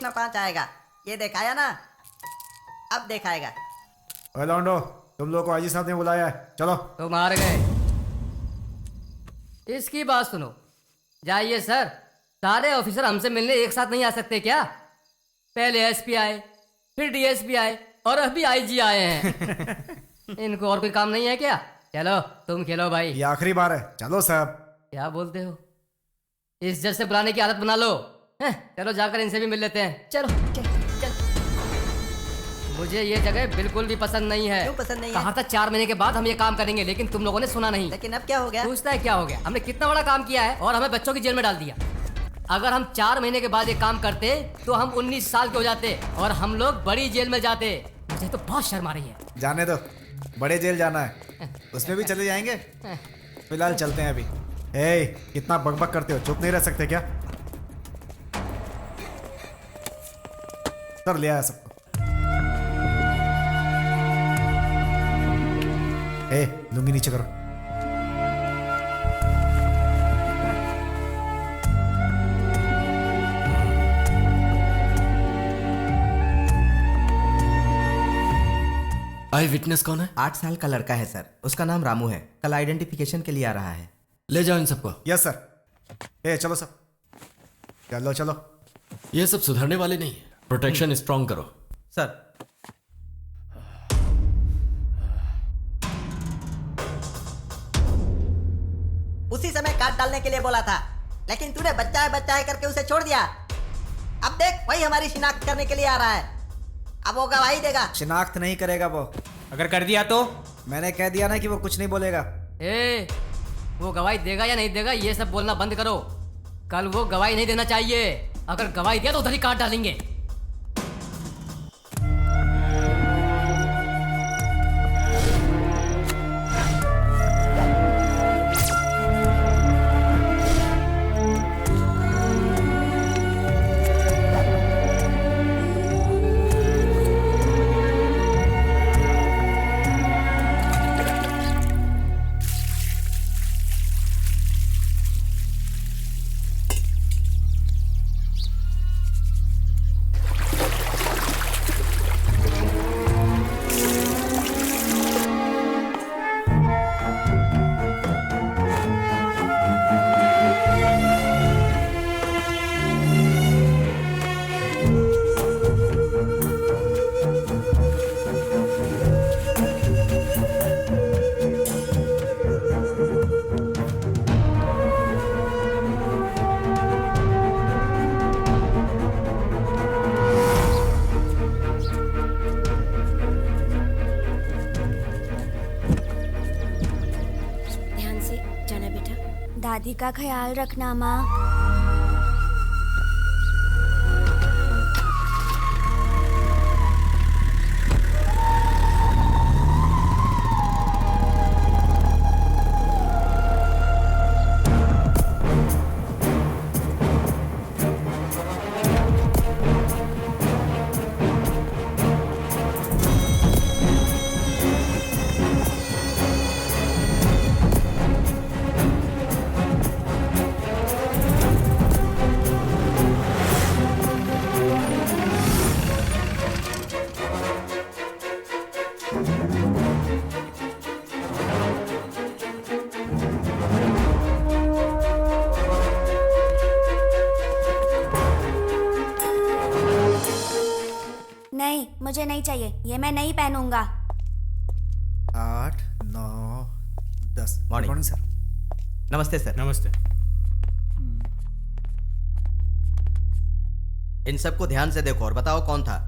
देखना 5 आएगा। ये दिखाया ना, अब दिखाएगा। ओए लौंडो, तुम लोग को आईजी साहब ने बुलाया है, चलो। तुम हार गए। इसकी बात सुनो। जाइए सर, सारे ऑफिसर हमसे मिलने एक साथ नहीं आ सकते क्या? पहले एसपी आए, फिर डीएसपी आए और अभी आईजी आए हैं। इनको और कोई काम नहीं है क्या? चलो तुम खेलो भाई। ये आखिरी बार है, चलो साहब। क्या बोलते हो? इस जज से बुलाने की आदत बना लो। हैं, चलो जाकर इनसे भी मिल लेते हैं। चलो चल चल। मुझे ये जगह बिल्कुल भी पसंद नहीं है। क्यों पसंद नहीं है? कहा था 4 महीने के बाद हम ये काम करेंगे, लेकिन तुम लोगों ने सुना नहीं। लेकिन अब क्या हो गया? पूछता है क्या हो गया? हमने कितना बड़ा काम किया है और हमें बच्चों की जेल में डाल दिया। अगर हम 4 महीने के बाद ये काम करते तो हम 19 साल के हो जाते और हम लोग बड़ी जेल में जाते। मुझे तो बहुत शर्म आ रही है। जाने दो, बड़े जेल जाना है, उसमें भी चले जाएंगे। फिलहाल चलते हैं अभी। ए, कितना बकबक करते हो, चुप नहीं रह सकते क्या? कर लिया है सबको। ए, लुंगी नीचे करो। आई विटनेस कौन है? 8 साल का लड़का है सर, उसका नाम रामू है। कल आइडेंटिफिकेशन के लिए आ रहा है। ले जाओ इन सबको। Yes sir. ए, चलो सब, चलो चलो। ये सब सुधरने वाले नहीं है। प्रोटेक्शन स्ट्रॉन्ग करो। सर उसी समय काट डालने के लिए बोला था, लेकिन तूने बच्चा है करके उसे छोड़ दिया। अब देख, वही हमारी शिनाख्त करने के लिए आ रहा है। अब वो गवाही देगा। शिनाख्त नहीं करेगा वो। अगर कर दिया तो? मैंने कह दिया ना कि वो कुछ नहीं बोलेगा। ए, वो गवाही देगा या नहीं देगा ये सब बोलना बंद करो। कल वो गवाही नहीं देना चाहिए। अगर गवाही दिया तो उधर ही काट डालेंगे। दादी का ख्याल रखना माँ। नहीं, मुझे नहीं चाहिए, ये मैं नहीं पहनूंगा। 8, 9, 10। Morning sir. नमस्ते सर। नमस्ते। इन सबको ध्यान से देखो और बताओ कौन था।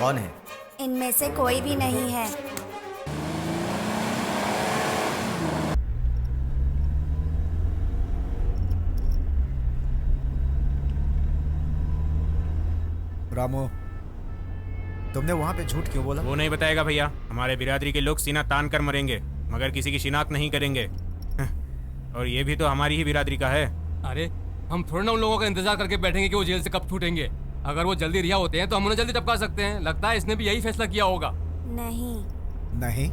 कौन है? इनमें से कोई भी नहीं है। रामू, तुमने वहां पे झूठ क्यों बोला? वो नहीं बताएगा भैया। हमारे बिरादरी के लोग सीना तान कर मरेंगे मगर किसी की शिनाख्त नहीं करेंगे। और ये भी तो हमारी ही बिरादरी का है। अरे हम थोड़ा ना उन लोगों का इंतजार करके बैठेंगे कि वो जेल से कब छूटेंगे। अगर वो जल्दी रिहा होते हैं तो हम उन्हें जल्दी टपका सकते हैं। लगता है इसने भी यही फैसला किया होगा। नहीं। नहीं?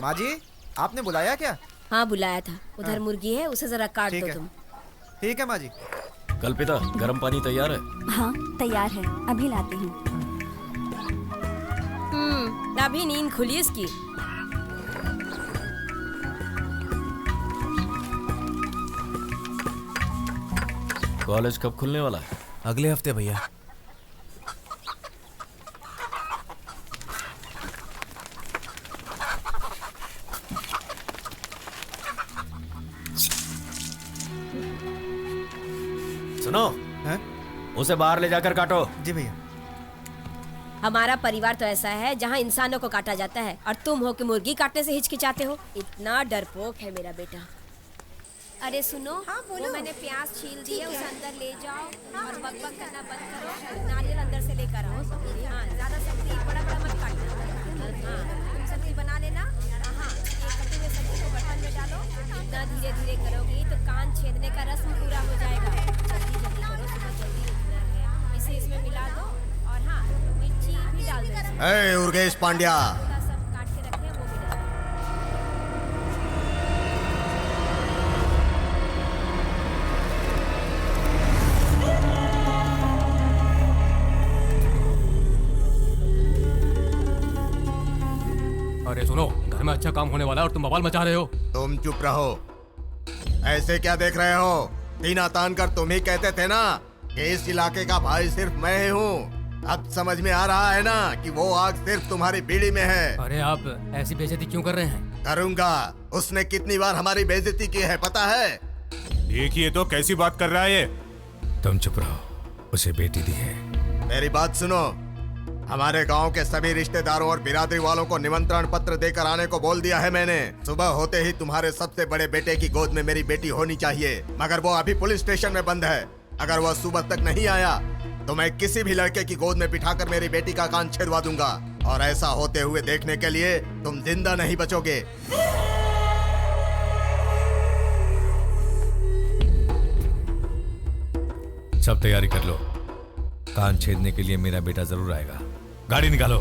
माँ जी, आपने बुलाया क्या? हाँ बुलाया था। उधर हाँ। मुर्गी है, उसे जरा काट ठीक दो है। तुम। ठीक है माँ जी। कल्पिता, गर्म पानी तैयार है? हाँ तैयार है, अभी लाती हूँ। अभी नींद खुली इसकी। कॉलेज कब खुलने वाला है? अगले हफ्ते भैया। सुनो, हैं? उसे बाहर ले जाकर काटो। जी भैया। हमारा परिवार तो ऐसा है जहाँ इंसानों को काटा जाता है और तुम हो कि मुर्गी काटने से हिचकिचाते हो। इतना डरपोक है मेरा बेटा। अरे सुनो, हाँ, वो मैंने प्याज छील दी है, उसे अंदर ले जाओ और बकबक करना बंद करो। नारियल अंदर से लेकर आओ। हाँ, ज्यादा सब्जी बड़ा बड़ा मत काटना। हाँ, तुम सब्जी बना लेना। हाँ, ये कटे हुए सब्जी को बर्तन में डालो। इतना धीरे धीरे करोगी तो कान छेदने का रस्म पूरा हो जाएगा। जल्दी जल्दी करो, सुबह जल्दी उठना है। इसे इसमें मिला दो और हाँ, मिर्ची भी डाल दो। ए उर्गेश पांड्या, सब काट के रखे हैं, वो भी डाल दो। अरे सुनो, घर में अच्छा काम होने वाला है और तुम बवाल मचा रहे हो। तुम चुप रहो। ऐसे क्या देख रहे हो? सीना तान कर तुम ही कहते थे ना कि इस इलाके का भाई सिर्फ मैं ही हूँ। अब समझ में आ रहा है ना कि वो आग सिर्फ तुम्हारी बीड़ी में है। अरे आप ऐसी बेइज्जती क्यों कर रहे हैं? करूंगा। उसने कितनी बार हमारी बेइज्जती की है पता है? देखिए तो कैसी बात कर रहा है ये। तुम चुप रहो, उसे बेटी दी है। मेरी बात सुनो, हमारे गांव के सभी रिश्तेदारों और बिरादरी वालों को निमंत्रण पत्र देकर आने को बोल दिया है मैंने। सुबह होते ही तुम्हारे सबसे बड़े बेटे की गोद में मेरी बेटी होनी चाहिए, मगर वो अभी पुलिस स्टेशन में बंद है। अगर वह सुबह तक नहीं आया तो मैं किसी भी लड़के की गोद में बिठाकर मेरी बेटी का कान छेदवा दूंगा। और ऐसा होते हुए देखने के लिए तुम जिंदा नहीं बचोगे। सब तैयारी कर लो, कान छेदने के लिए मेरा बेटा जरूर आएगा। गाड़ी निकालो।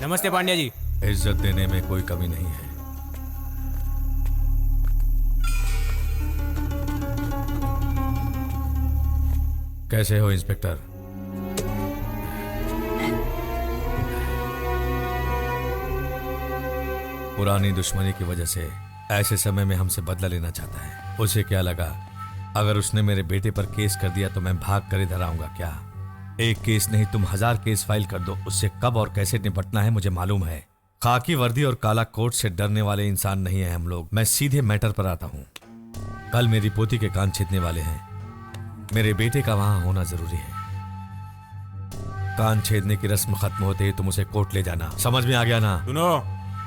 नमस्ते पांड्या जी। इज्जत देने में कोई कमी नहीं है। कैसे हो इंस्पेक्टर? पुरानी दुश्मनी की वजह से ऐसे समय में हमसे बदला लेना चाहता है। उसे क्या लगा अगर उसने मेरे बेटे पर केस कर दिया तो मैं भाग कर इधर आऊंगा क्या? एक केस नहीं तुम 1000 केस फाइल कर दो, उससे कब और कैसे निपटना है मुझे मालूम है। खाकी वर्दी और काला कोट से डरने वाले इंसान नहीं है हम लोग। मैं सीधे मैटर पर आता हूँ। कल मेरी पोती के कान छेदने वाले हैं, मेरे बेटे का वहां होना जरूरी है। कान छेदने की रस्म खत्म होते ही तुम उसे कोर्ट ले जाना। समझ में आ गया ना? सुनो,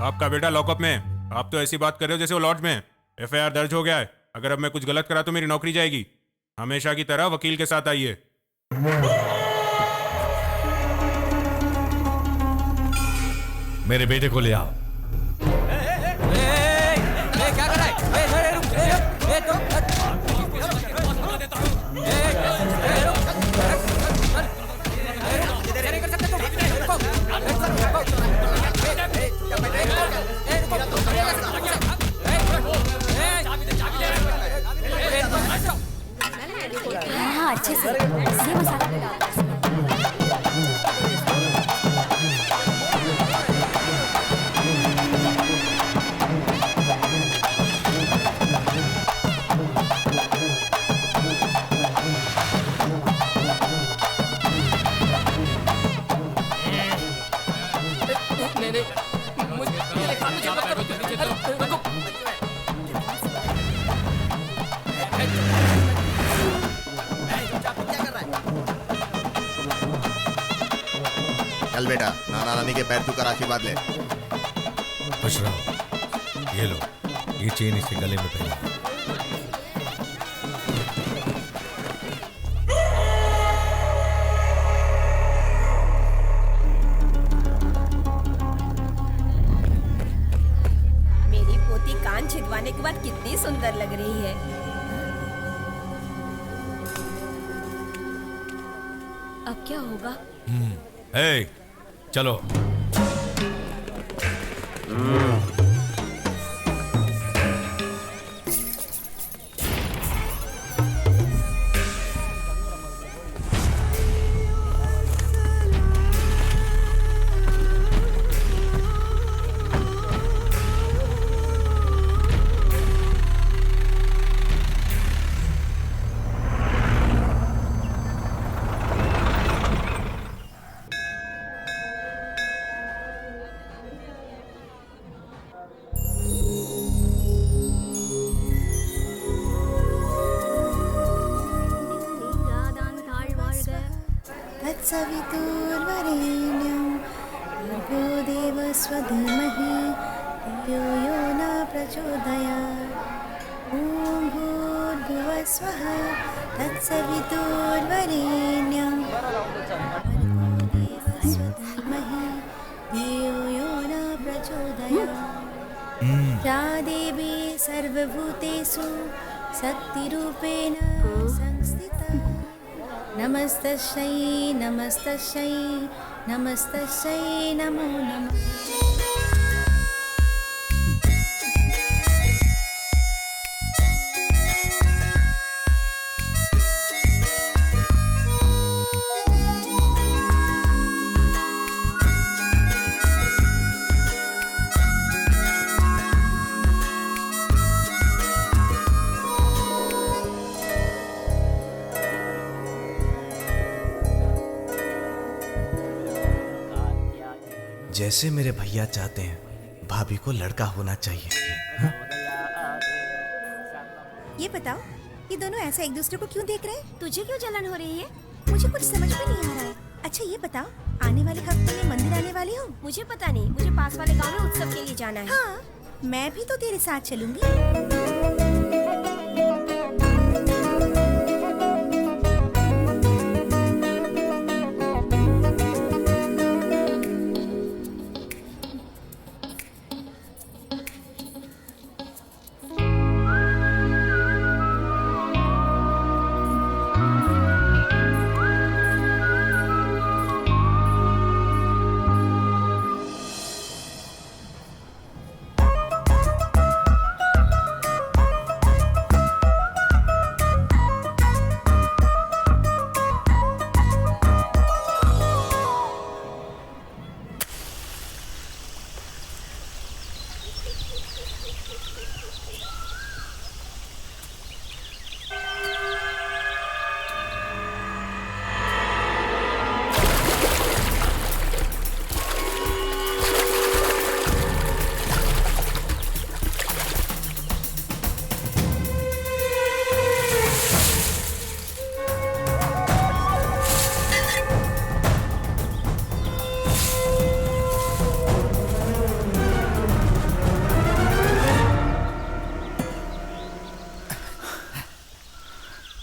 आपका बेटा लॉकअप में। आप तो ऐसी बात कर रहे हो जैसे वो लॉज में। FIR दर्ज हो गया है। अगर अब मैं कुछ गलत करा तो मेरी नौकरी जाएगी। हमेशा की तरह वकील के साथ आइए। मेरे बेटे को ले आओ। क्या कर रहा हाँ अच्छे से ये मसाला डाल। चल बेटा, नाना नानी के पैर छूकर आशीर्वाद ले। खुश रहो। ये लो, ये चेन इसके गले में पहना। मेरी पोती कान छिदवाने के बाद कितनी सुंदर लग रही है। अब क्या होगा? हे, चलो। तत्सवितुर्वरेण्यं भर्गो देवस्य धीमहि धियो यो न प्रचोदयात्। ॐ भूर्भुवः स्वः तत्सवितुर्वरेण्यं भर्गो देवस्य धीमहि धियो यो न प्रचोदयात्। या देवी सर्वभूतेषु शक्तिरूपेण संस्थिता। नमस्तस्यै नमस्तस्यै नमस्तस्यै नमो नमः। जैसे मेरे भैया चाहते हैं, भाभी को लड़का होना चाहिए। हाँ? ये बताओ, ये दोनों ऐसा एक दूसरे को क्यों देख रहे हैं? तुझे क्यों जलन हो रही है? मुझे कुछ समझ में नहीं आ रहा है। अच्छा ये बताओ, आने वाले हफ्ते में मंदिर आने वाली हो? मुझे पता नहीं, मुझे पास वाले गांव में उत्सव के लिए जाना है। हाँ, मैं भी तो तेरे साथ चलूंगी।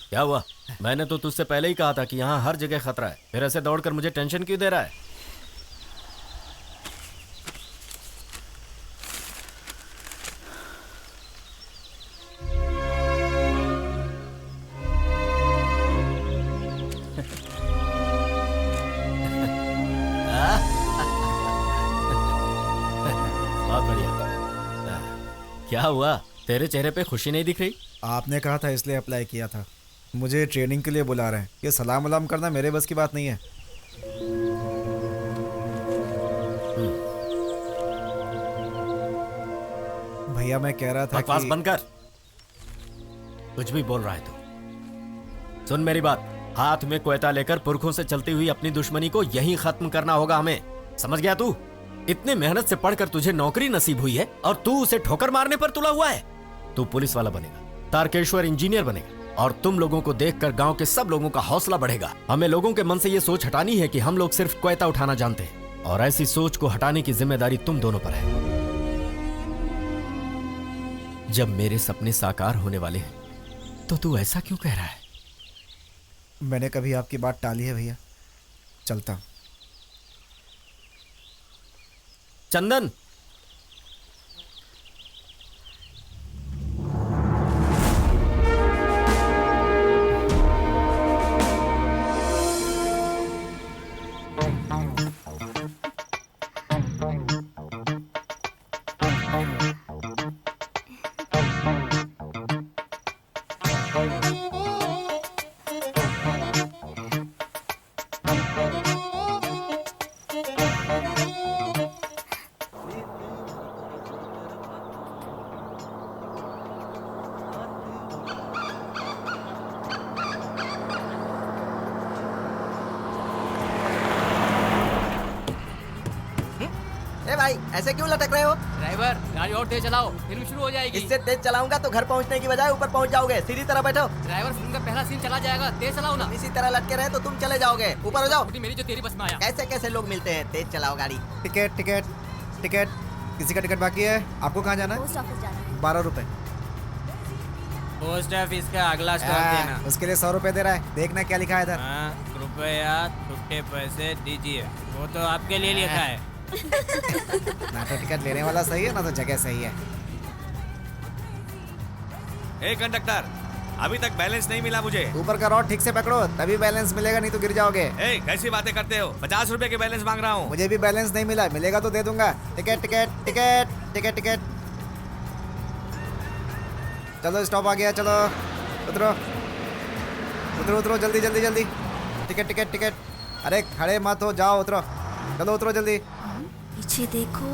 क्या हुआ? मैंने तो तुझसे पहले ही कहा था कि यहाँ हर जगह खतरा है, फिर ऐसे दौड़कर मुझे टेंशन क्यों दे रहा है? बहुत बढ़िया। क्या हुआ? तेरे चेहरे पे खुशी नहीं दिख रही? आपने कहा था इसलिए अप्लाई किया था। मुझे ट्रेनिंग के लिए बुला रहे हैं। ये सलाम वलाम करना मेरे बस की बात नहीं है। भैया मैं कह रहा था बकवास कि... बंद कर। कुछ भी बोल रहा है तू। सुन मेरी बात, हाथ में कोयता लेकर पुरखों से चलती हुई अपनी दुश्मनी को यहीं खत्म करना होगा हमें। समझ गया तू? इतने मेहनत से पढ़कर तुझे नौकरी नसीब हुई है और तू उसे ठोकर मारने पर तुला हुआ है। तू पुलिस वाला बनेगा, तारकेश्वर इंजीनियर बनेगा और तुम लोगों को देखकर गांव के सब लोगों का हौसला बढ़ेगा। हमें लोगों के मन से ये सोच हटानी है कि हम लोग सिर्फ कोयता उठाना जानते हैं। और ऐसी सोच को हटाने की जिम्मेदारी तुम दोनों पर है। जब मेरे सपने साकार होने वाले हैं तो तू ऐसा क्यों कह रहा है? मैंने कभी आपकी बात टाली है भैया, चलता हूं। चंदन, ए भाई ऐसे क्यों लटक रहे हो? ड्राइवर गाड़ी और तेज चलाओ, फिल्म शुरू हो जाएगी। इससे तेज चलाऊंगा तो घर पहुंचने की बजाय ऊपर पहुंच जाओगे। सीधी तरह बैठो। ड्राइवर फिल्म का पहला सीन चला जाएगा, तेज चलाओ ना। इसी तरह लटके रहे तो तुम चले जाओगे। ऊपर हो जाओ। मेरी जो तेरी बस में आया। कैसे कैसे लोग मिलते हैं, तेज चलाओ गाड़ी। टिकट टिकट टिकट, किसी का टिकट बाकी है? आपको कहाँ जाना है? पोस्ट ऑफिस जाना है। 12 रुपए। पोस्ट ऑफिस का अगला स्टॉप देना। उसके लिए 100 रुपए दे रहा है। देखना क्या लिखा है इधर। कृपया छुट्टे पैसे दीजिए। वो तो आपके लिए लिखा है। ना तो टिकट लेने वाला सही है, ना तो जगह सही है। ए कंडक्टर, अभी तक बैलेंस नहीं मिला मुझे। ऊपर का रॉड ठीक से पकड़ो, तभी बैलेंस मिलेगा, नहीं तो गिर जाओगे। ए, कैसी बातें करते हो? 50 रुपए के बैलेंस मांग रहा हूँ। मुझे भी बैलेंस नहीं मिला, मिलेगा तो दे दूंगा। Ticket ticket ticket ticket ticket. चलो स्टॉप आ गया, चलो उतरो उतरो उतरो, जल्दी जल्दी जल्दी। Ticket ticket ticket. अरे खड़े मत हो, जाओ उतरो, चलो उतरो जल्दी। पीछे देखो,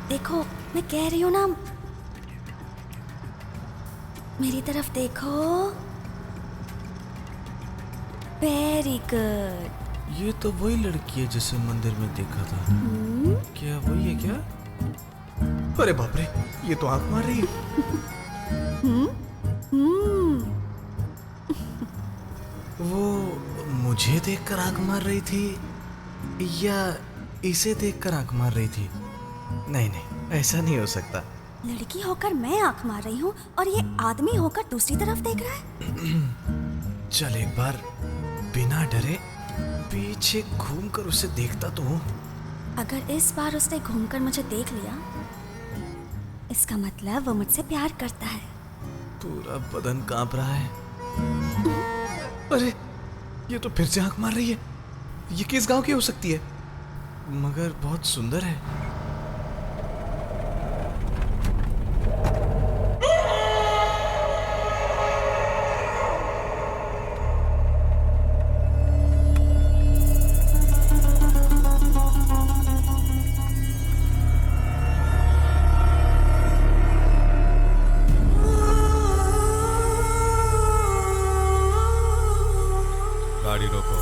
देखो मैं कह रही हूँ ना, मेरी तरफ देखो। Very good. ये तो वही लड़की है जिसे मंदिर में देखा था। क्या वही है क्या? अरे बाप रे, ये तो आंख मार रही है। वो मुझे देखकर आंख मार रही थी या इसे देखकर आंख मार रही थी? नहीं नहीं, ऐसा नहीं हो सकता। लड़की होकर मैं आंख मार रही हूँ और ये आदमी होकर दूसरी तरफ देख रहा है। चल एक बार बिना डरे पीछे घूमकर उसे देखता तो हूँ। अगर इस बार उसने घूमकर मुझे देख लिया, इसका मतलब वो मुझसे प्यार करता है। पूरा बदन कांप रहा है। अरे ये तो फिर से आंख मार रही है। ये किस गांव की हो सकती है? मगर बहुत सुंदर है। गाड़ी रोको।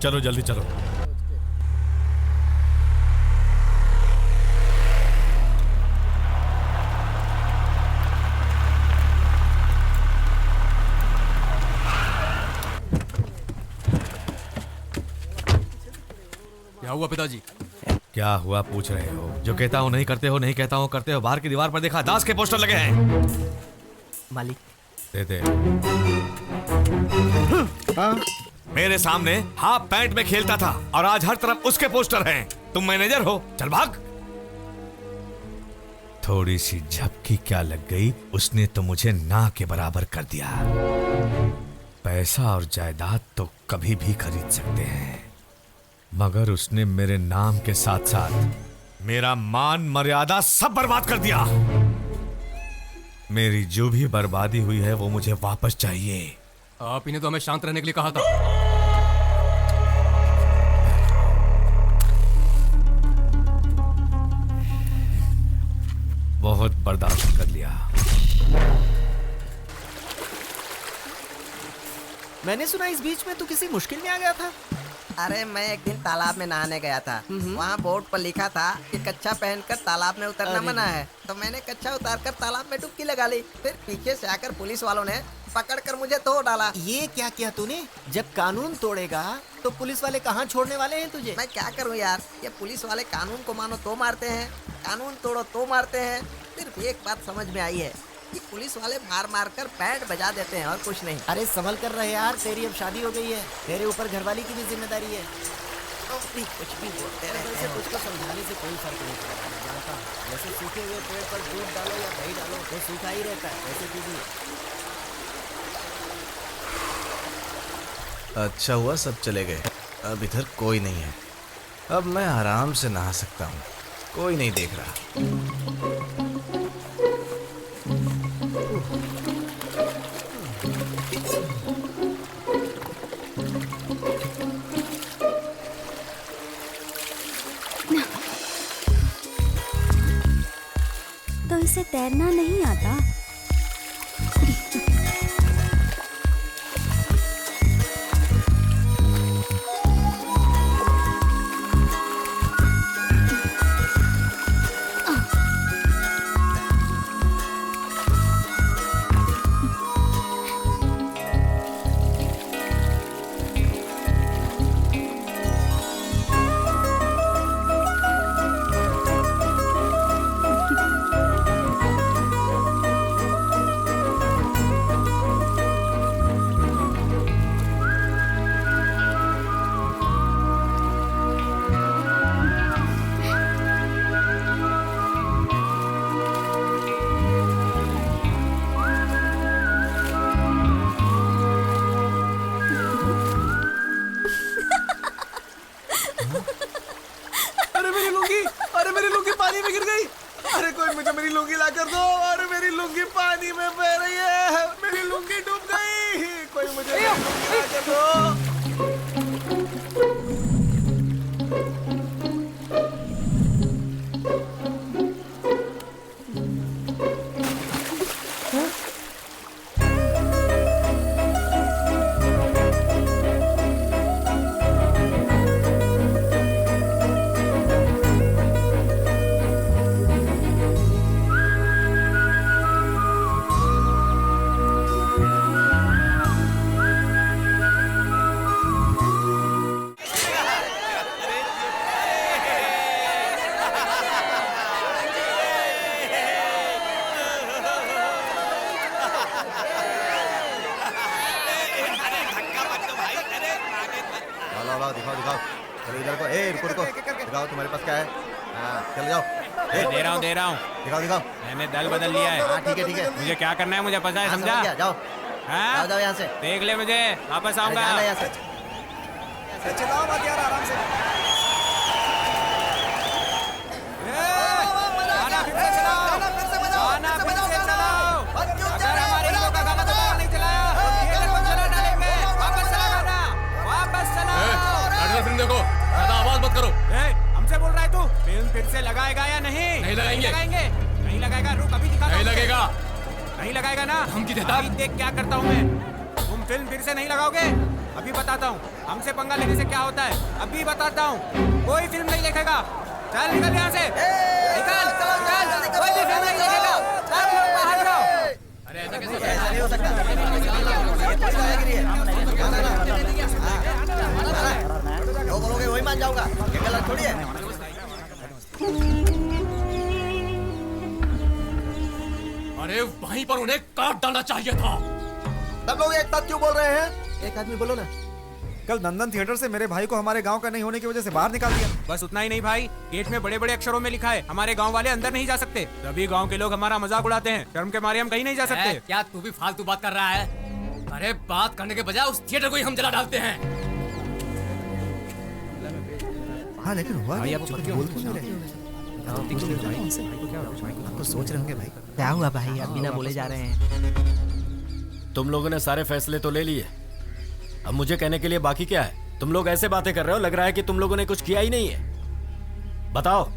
चलो जल्दी चलो। क्या हुआ पिताजी? क्या हुआ पूछ रहे हो? जो कहता हूँ नहीं करते हो, नहीं कहता हूँ करते हो। बाहर की दीवार पर देखा, दास के पोस्टर लगे हैं। मालिक दे दे। मेरे सामने हाफ पैंट में खेलता था और आज हर तरफ उसके पोस्टर हैं। तुम मैनेजर हो, चल भाग। थोड़ी सी झपकी क्या लग गई, उसने तो मुझे ना के बराबर कर दिया। पैसा और जायदाद तो कभी भी खरीद सकते हैं, मगर उसने मेरे नाम के साथ साथ मेरा मान मर्यादा सब बर्बाद कर दिया। मेरी जो भी बर्बादी हुई है वो मुझे वापस चाहिए। आप ही ने तो हमें शांत रहने के लिए कहा था। बहुत बर्दाश्त कर लिया। मैंने सुना इस बीच में तू किसी मुश्किल में आ गया था। अरे मैं एक दिन तालाब में नहाने गया था। वहाँ बोर्ड पर लिखा था कि कच्छा पहनकर तालाब में उतरना मना है। तो मैंने कच्छा उतारकर तालाब में डुबकी लगा ली। फिर पीछे से आकर पुलिस वालों ने पकड़कर मुझे तोड़ डाला। ये क्या किया तूने? जब कानून तोड़ेगा तो पुलिस वाले कहाँ छोड़ने वाले हैं तुझे? मैं क्या करूं यार, ये पुलिस वाले कानून को मानो तो मारते हैं, कानून तोड़ो तो मारते हैं। सिर्फ एक बात समझ में आई है कि पुलिस वाले मार मार कर बैंड बजा देते हैं और कुछ नहीं। अरे संभल कर रहे यार, तेरी अब शादी हो गई है, तेरे ऊपर घरवाली की भी जिम्मेदारी है। तो भी कुछ भी बोलते रहते वैसे हैं। कुछ को समझाने से कोई फर्क नहीं पड़ता, मैं जानता हूँ। जैसे सूखे हुए पेड़ पर दूध डालो या दही डालो वो सूखा ही रहता है, वैसे तू भी। अच्छा हुआ सब चले गए, अब इधर कोई नहीं है। अब मैं आराम से नहा सकता हूँ, कोई नहीं देख रहा। तो इसे तैरना नहीं आता? अरे मेरी लुंगी, अरे मेरी लुंगी पानी में गिर गई। अरे कोई मुझे मेरी लुंगी ला कर दो। अरे मेरी लुंगी पानी में बह रही है, मेरी लुंगी डूब गई। कोई मुझे मेरी लुंगी ला कर दो। लाओ लाओ दिखाओ दिखाओ, चलो इधर को। ए रुको रुको, दिखाओ तुम्हारे पास क्या है। हाँ चल जाओ। दे रहा हूँ दिखाओ दिखाओ। मैंने दल बदल लिया है। हाँ ठीक है ठीक है। मुझे क्या करना है मुझे पता है, हाँ, समझा? समझ गया, जाओ हाँ? जाओ जाओ यहाँ से। देख ले मुझे, वापस अरे आऊंगा। जाना यहाँ से। चलाओ मत यार, आराम से। गाना फिर से चलाओ, गाना फिर से चलाओ। अगर हमारे हीरो का गाना दोबारा नहीं चलाया तो थिएटर को चला डालेंगे। वापस चला गाना, वापस चला। फिल्म देखो, ज्यादा आवाज मत करो। हमसे बोल रहा है तू? फिल्म फिर से लगाएगा या नहीं? नहीं लगाएंगे। नहीं लगाएगा, रुक अभी दिखाता हूँ। नहीं लगेगा। नहीं लगाएगा ना? धमकी देता। अभी देख क्या करता हूँ मैं। तुम फिल्म फिर से नहीं लगाओगे? अभी बताता हूँ हमसे पंगा लेने से क्या होता है, अभी बताता हूँ। कोई फिल्म नहीं देखेगा, चल निकल यहाँ से। निकल चल, कोई भी फिल्म नहीं देखेगा। चल बाहर जाओ। अरे ऐसा कैसे? ऐसा नहीं हो सकता। ये थोड़ी दादागिरी है। गाना ना। जो बोलोगे वही मान जाऊंगा, ये गलत थोड़ी है। अरे वहीं पर उन्हें काट डालना चाहिए था। सब लोग एक साथ क्यों बोल रहे हैं? एक आदमी बोलो ना। कल नंदन थिएटर से मेरे भाई को हमारे गांव का नहीं होने की वजह से बाहर निकाल दिया। बस उतना ही नहीं भाई, गेट में बड़े बड़े अक्षरों में लिखा है हमारे गांव वाले अंदर नहीं जा सकते। सभी गांव के लोग हमारा मजाक उड़ाते हैं, शर्म के मारे हम कहीं नहीं जा सकते। क्या तू भी फालतू बात कर रहा है? अरे बात करने के बजाय उस थिएटर को ही हम जला डालते हैं। हाँ लेकिन हुआ भाई, क्या? आप कुछ क्यों बोल क्यों रहे? कुछ सोच रहे होंगे भाई। क्या हुआ भाई, आप बिना बोले जा रहे हैं? तुम लोगों ने सारे फैसले तो ले लिए, अब मुझे कहने के लिए बाकी क्या है? तुम लोग ऐसे बातें कर रहे हो, लग रहा है कि तुम लोगों ने कुछ किया ही नहीं है। बताओ,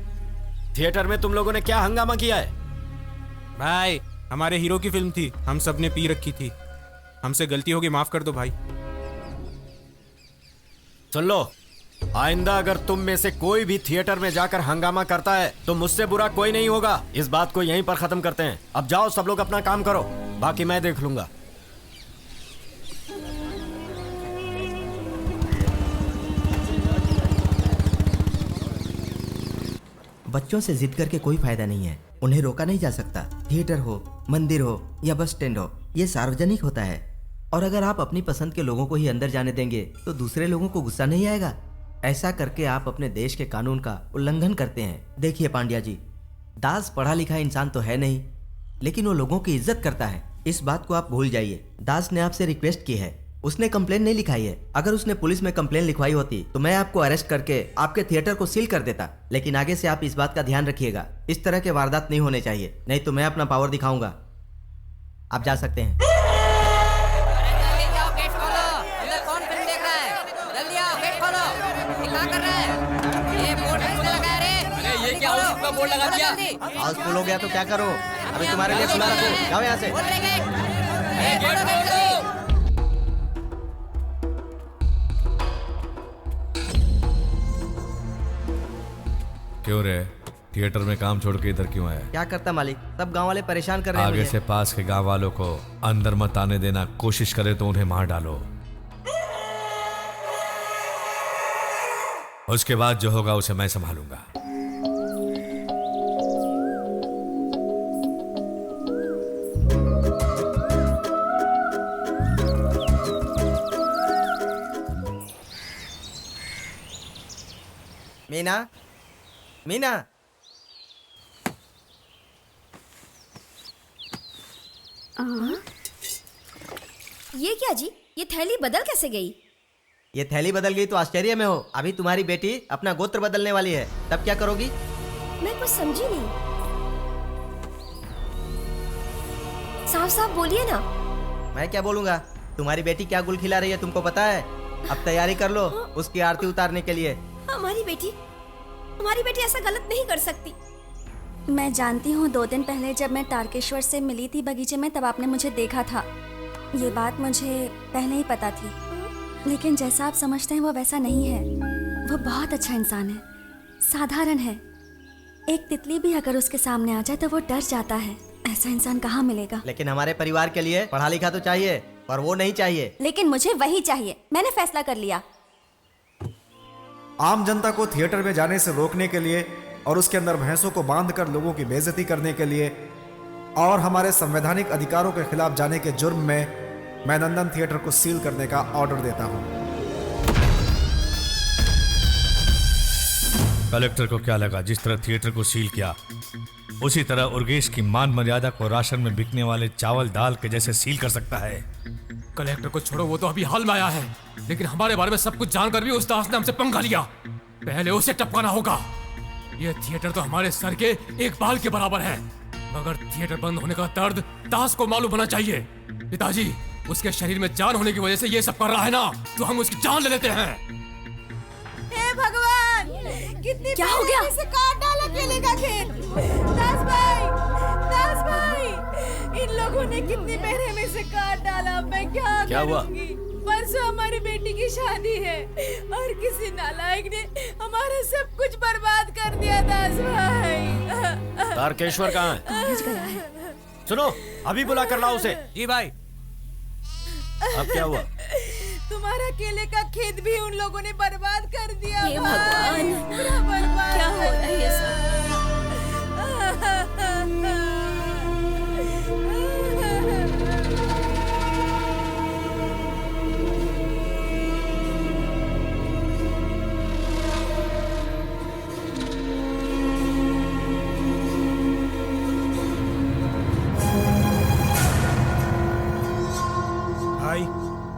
थिएटर में तुम लोगों ने क्या हंगामा किया है? भाई हमारे हीरो की फिल्म थी, हम सब ने पी रखी थी, हमसे गलती होगी, माफ कर दो भाई। सुन लो, आइंदा अगर तुम में से कोई भी थिएटर में जाकर हंगामा करता है तो मुझसे बुरा कोई नहीं होगा। इस बात को यहीं पर खत्म करते हैं। अब जाओ सब लोग अपना काम करो, बाकी मैं देख लूंगा। बच्चों से जिद करके कोई फायदा नहीं है, उन्हें रोका नहीं जा सकता। थिएटर हो, मंदिर हो या बस स्टैंड हो, ये सार्वजनिक होता है। और अगर आप अपनी पसंद के लोगों को ही अंदर जाने देंगे तो दूसरे लोगों को गुस्सा नहीं आएगा। ऐसा करके आप अपने देश के कानून का उल्लंघन करते हैं। देखिए पांड्या जी, दास पढ़ा लिखा इंसान तो है नहीं, लेकिन वो लोगों की इज्जत करता है। इस बात को आप भूल जाइए। दास ने आपसे रिक्वेस्ट की है, उसने कंप्लेन नहीं लिखाई है। अगर उसने पुलिस में कंप्लेन लिखवाई होती तो मैं आपको अरेस्ट करके आपके थिएटर को सील कर देता। लेकिन आगे से आप इस बात का ध्यान रखिएगा, इस तरह के वारदात नहीं होने चाहिए, नहीं तो मैं अपना पावर दिखाऊंगा। आप जा सकते हैं। कौन फिल्म देख रहा है? जल्दी आओ, गेट खोलो। ये क्या कर रहा है? ये बोर्ड किसने लगाया रे? अरे ये क्या हाउस का बोर्ड लगा दिया? हाउसफुल हो गया तो क्या करो, अभी तुम्हारे लिए खुला रखो। जाओ यहाँ से। क्यों रे, थिएटर में काम छोड़ के इधर क्यों आया? क्या करता मालिक, सब गांव वाले परेशान कर रहे हैं आगे मुझे। से पास के गांव वालों को अंदर मत आने देना। कोशिश करे तो उन्हें मार डालो। उसके बाद जो होगा उसे मैं संभालूंगा। मीना, मीना, ये क्या जी, ये थैली बदल कैसे गई? ये थैली बदल गई तो आश्चर्य में हो। अभी तुम्हारी बेटी अपना गोत्र बदलने वाली है, तब क्या करोगी? मैं कुछ समझी नहीं। साफ साफ बोलिए ना। मैं क्या बोलूंगा? तुम्हारी बेटी क्या गुल खिला रही है तुमको पता है? अब तैयारी कर लो उसकी आरती उतारने के लिए। हमारी बेटी ऐसा गलत नहीं कर सकती। मैं जानती हूँ, 2 दिन पहले जब मैं तारकेश्वर से मिली थी बगीचे में, तब आपने मुझे देखा था। ये बात मुझे पहले ही पता थी, लेकिन जैसा आप समझते हैं वो वैसा नहीं है। वो बहुत अच्छा इंसान है, साधारण है। एक तितली भी अगर उसके सामने आ जाए तो वो डर जाता है। ऐसा इंसान कहाँ मिलेगा? लेकिन हमारे परिवार के लिए पढ़ा लिखा तो चाहिए, पर वो नहीं चाहिए। लेकिन मुझे वही चाहिए, मैंने फैसला कर लिया। आम जनता को थिएटर में जाने से रोकने के लिए और उसके अंदर भैंसों को बांधकर लोगों की बेइज्जती करने के लिए और हमारे संवैधानिक अधिकारों के खिलाफ जाने के जुर्म में मैं नंदन थिएटर को सील करने का ऑर्डर देता हूं। कलेक्टर को क्या लगा जिस तरह थिएटर को सील किया, उसी तरह उर्गेश की मान मर्यादा को राशन में बिकने वाले चावल दाल के जैसे सील कर सकता है? कलेक्टर को छोड़ो, वो तो अभी हाल में आया है, लेकिन हमारे बारे में सब कुछ जानकर भी उस दास ने हमसे पंगा लिया। पहले उसे टपकाना होगा। ये थिएटर तो हमारे सर के एक बाल के बराबर है, मगर थिएटर बंद होने का दर्द दास को मालूम होना चाहिए। पिताजी, उसके शरीर में जान होने की वजह से ये सब कर रहा है ना, तो हम उसकी जान ले लेते हैं। हे भगवान, कितनी क्या हो गया? से काट डाला केले का खेत। दास भाई, इन लोगों ने कितनी बेरहमी में से काट डाला। मैं क्या हुआ? परसों हमारी बेटी की शादी है और किसी नालायक ने हमारा सब कुछ बर्बाद कर दिया। दास भाई, तारकेश्वर कहाँ है? सुनो, अभी बुला कर लाओ उसे। जी भाई। अब क्या हुआ? तुम्हारा केले का खेत भी उन लोगों ने बर्बाद कर दिया। हे भगवान, पूरा बर्बाद। क्या हो रहा है ये सब? भाई,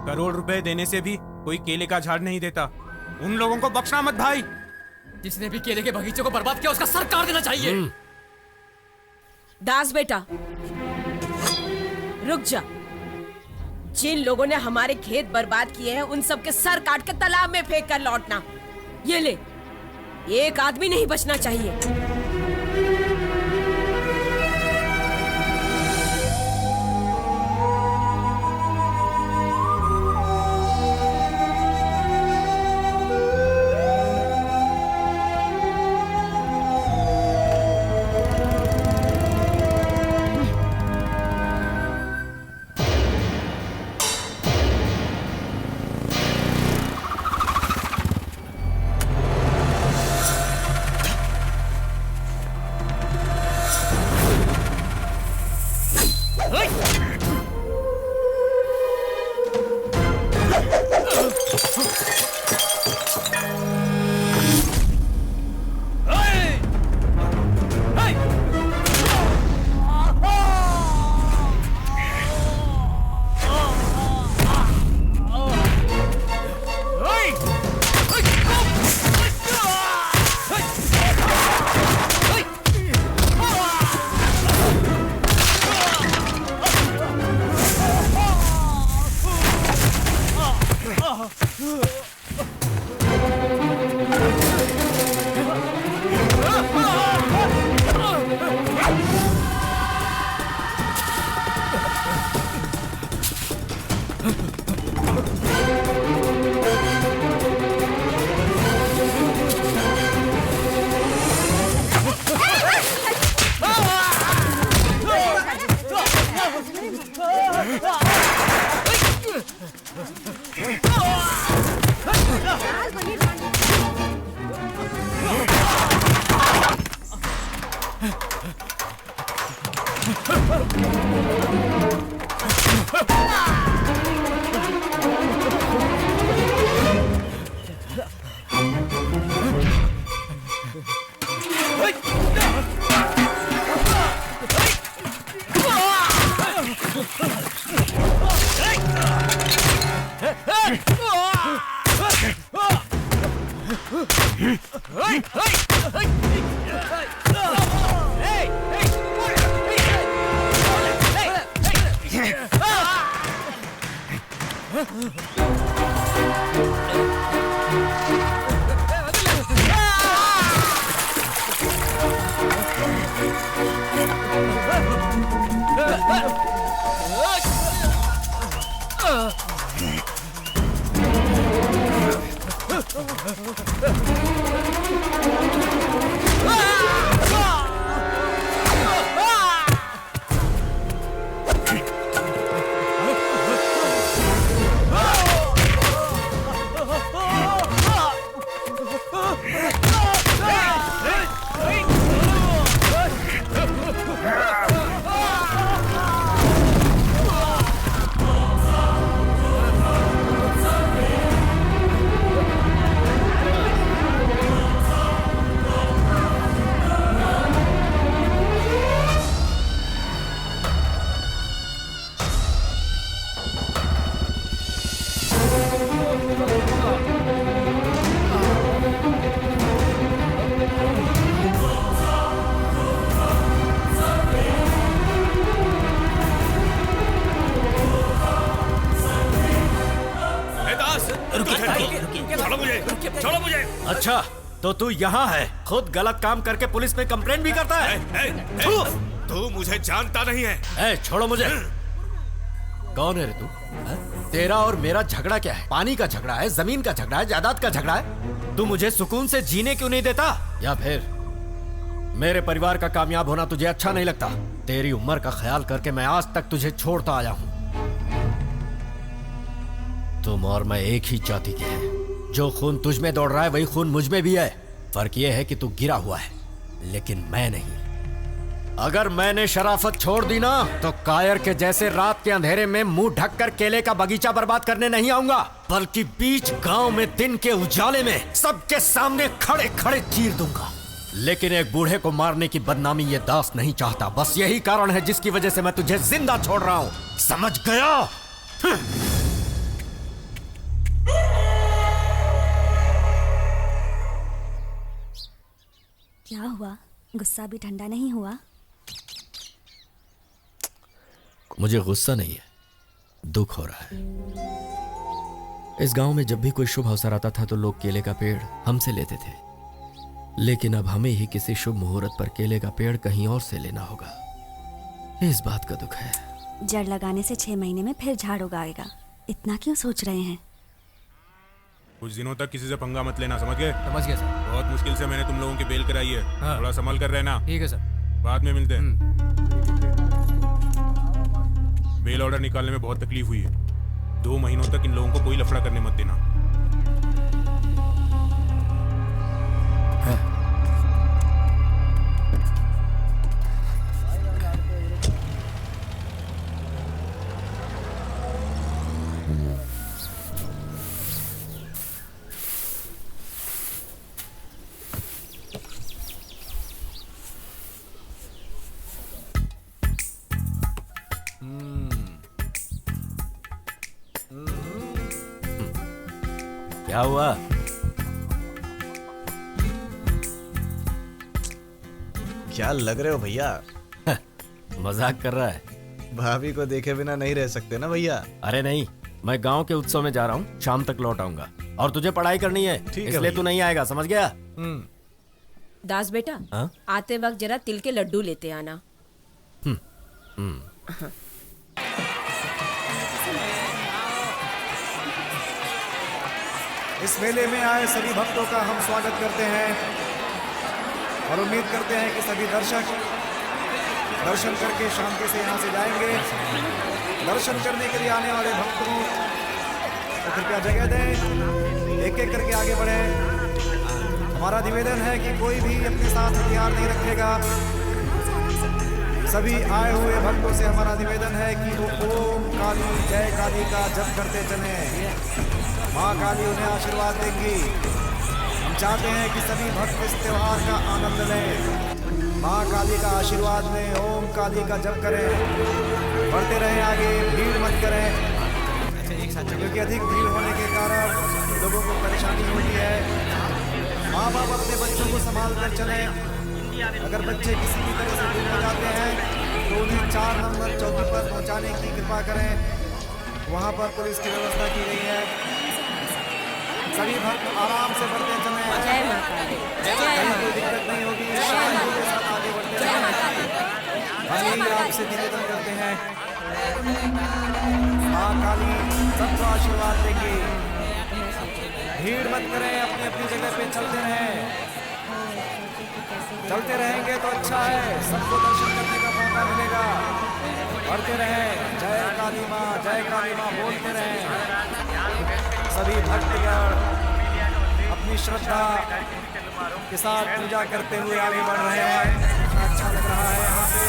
करोड़ रुपए देने से भी कोई केले का झाड़ नहीं देता। उन लोगों को बख्शना मत भाई। जिसने भी केले के बगीचे को बर्बाद किया उसका सर काट देना चाहिए। दास बेटा, रुक जा। जिन लोगों ने हमारे खेत बर्बाद किए हैं उन सब के सर काट के तालाब में फेंक कर लौटना। ये ले, एक आदमी नहीं बचना चाहिए। अच्छा तो तू यहाँ है, खुद गलत काम करके पुलिस में कंप्लेंट भी करता है। तू मुझे जानता नहीं है। छोड़ो मुझे। कौन है रे तू? तेरा और मेरा झगड़ा क्या है? पानी का झगड़ा है, जमीन का झगड़ा है, जायदाद का झगड़ा है। तू मुझे सुकून से जीने क्यों नहीं देता? या फिर मेरे परिवार का कामयाब होना तुझे अच्छा नहीं लगता? तेरी उम्र का ख्याल करके मैं आज तक तुझे छोड़ता आया हूँ। तुम और मैं एक ही जाति के हैं। जो खून तुझ में दौड़ रहा है वही खून मुझ में भी है। फर्क यह है कि तू गिरा हुआ है, लेकिन मैं नहीं। अगर मैंने शराफत छोड़ दी ना तो कायर के जैसे रात के अंधेरे में मुंह ढककर केले का बगीचा बर्बाद करने नहीं आऊंगा, बल्कि बीच गांव में दिन के उजाले में सबके सामने खड़े खड़े चीर दूंगा। लेकिन एक बूढ़े को मारने की बदनामी ये दास नहीं चाहता। बस यही कारण है जिसकी वजह से मैं तुझे जिंदा छोड़ रहा हूं। समझ गया? क्या हुआ? गुस्सा भी ठंडा नहीं हुआ? मुझे गुस्सा नहीं है, दुख हो रहा है। इस गांव में जब भी कोई शुभ अवसर आता था तो लोग केले का पेड़ हमसे लेते थे, लेकिन अब हमें ही किसी शुभ मुहूर्त पर केले का पेड़ कहीं और से लेना होगा। इस बात का दुख है। जड़ लगाने से 6 महीने में फिर झाड़ उगाएगा। इतना क्यों सोच रहे हैं? कुछ दिनों तक किसी से पंगा मत लेना, समझ गए? समझ गया सर। बहुत मुश्किल से मैंने तुम लोगों की बेल कराई है। हाँ। थोड़ा संभल कर रहना। ठीक है सर। बाद में मिलते हैं। बेल ऑर्डर निकालने में बहुत तकलीफ हुई है। 2 महीनों तक इन लोगों को कोई लफड़ा करने मत देना। क्या हुआ? क्या लग रहे हो भैया? मजाक कर रहा है। भाभी को देखे बिना नहीं रह सकते ना भैया। अरे नहीं, मैं गांव के उत्सव में जा रहा हूँ, शाम तक लौट आऊंगा। और तुझे पढ़ाई करनी है, इसलिए तू नहीं आएगा, समझ गया? दास बेटा, हाँ? आते वक्त जरा तिल के लड्डू लेते आना। इस मेले में आए सभी भक्तों का हम स्वागत करते हैं और उम्मीद करते हैं कि सभी दर्शक दर्शन करके शांति से यहाँ से जाएंगे। दर्शन करने के लिए आने वाले भक्तों को कृपया जगह दें, एक एक करके आगे बढ़े। हमारा निवेदन है कि कोई भी अपने साथ हथियार नहीं रखेगा। सभी आए हुए भक्तों से हमारा निवेदन है कि वो ओम काली जय काली का जप करते चले। माँ काली उन्हें आशीर्वाद देंगी। हम चाहते हैं कि सभी भक्त इस त्योहार का आनंद लें, माँ काली का आशीर्वाद लें, ओम काली का जप करें, बढ़ते रहें आगे, भीड़ मत करें, क्योंकि अधिक भीड़ होने के कारण लोगों को परेशानी होती है। माँ बाप अपने बच्चों को संभाल कर चलें। अगर बच्चे किसी भी तरह से गुम हो जाते हैं तो उन्हें 4 नंबर चौकी पर पहुंचाने की कृपा करें। वहां पर पुलिस की व्यवस्था की गई है। सभी भक्त आराम से बढ़ते चलें, कहीं कोई दिक्कत नहीं होगी, शांति के साथ आगे बढ़ते रहें। हम यही आपसे निवेदन करते हैं। माँ काली सबको आशीर्वाद देंगी। भीड़ मत करें, अपनी अपनी जगह पे चलते रहें। चलते रहेंगे तो अच्छा है, सबको दर्शन करने का मौका मिलेगा। बढ़ते रहें, जय काली माँ बोलते रहें। सभी भक्तगण अपनी श्रद्धा के साथ पूजा करते हुए आगे बढ़ रहे हैं। अच्छा लग रहा है यहाँ पे।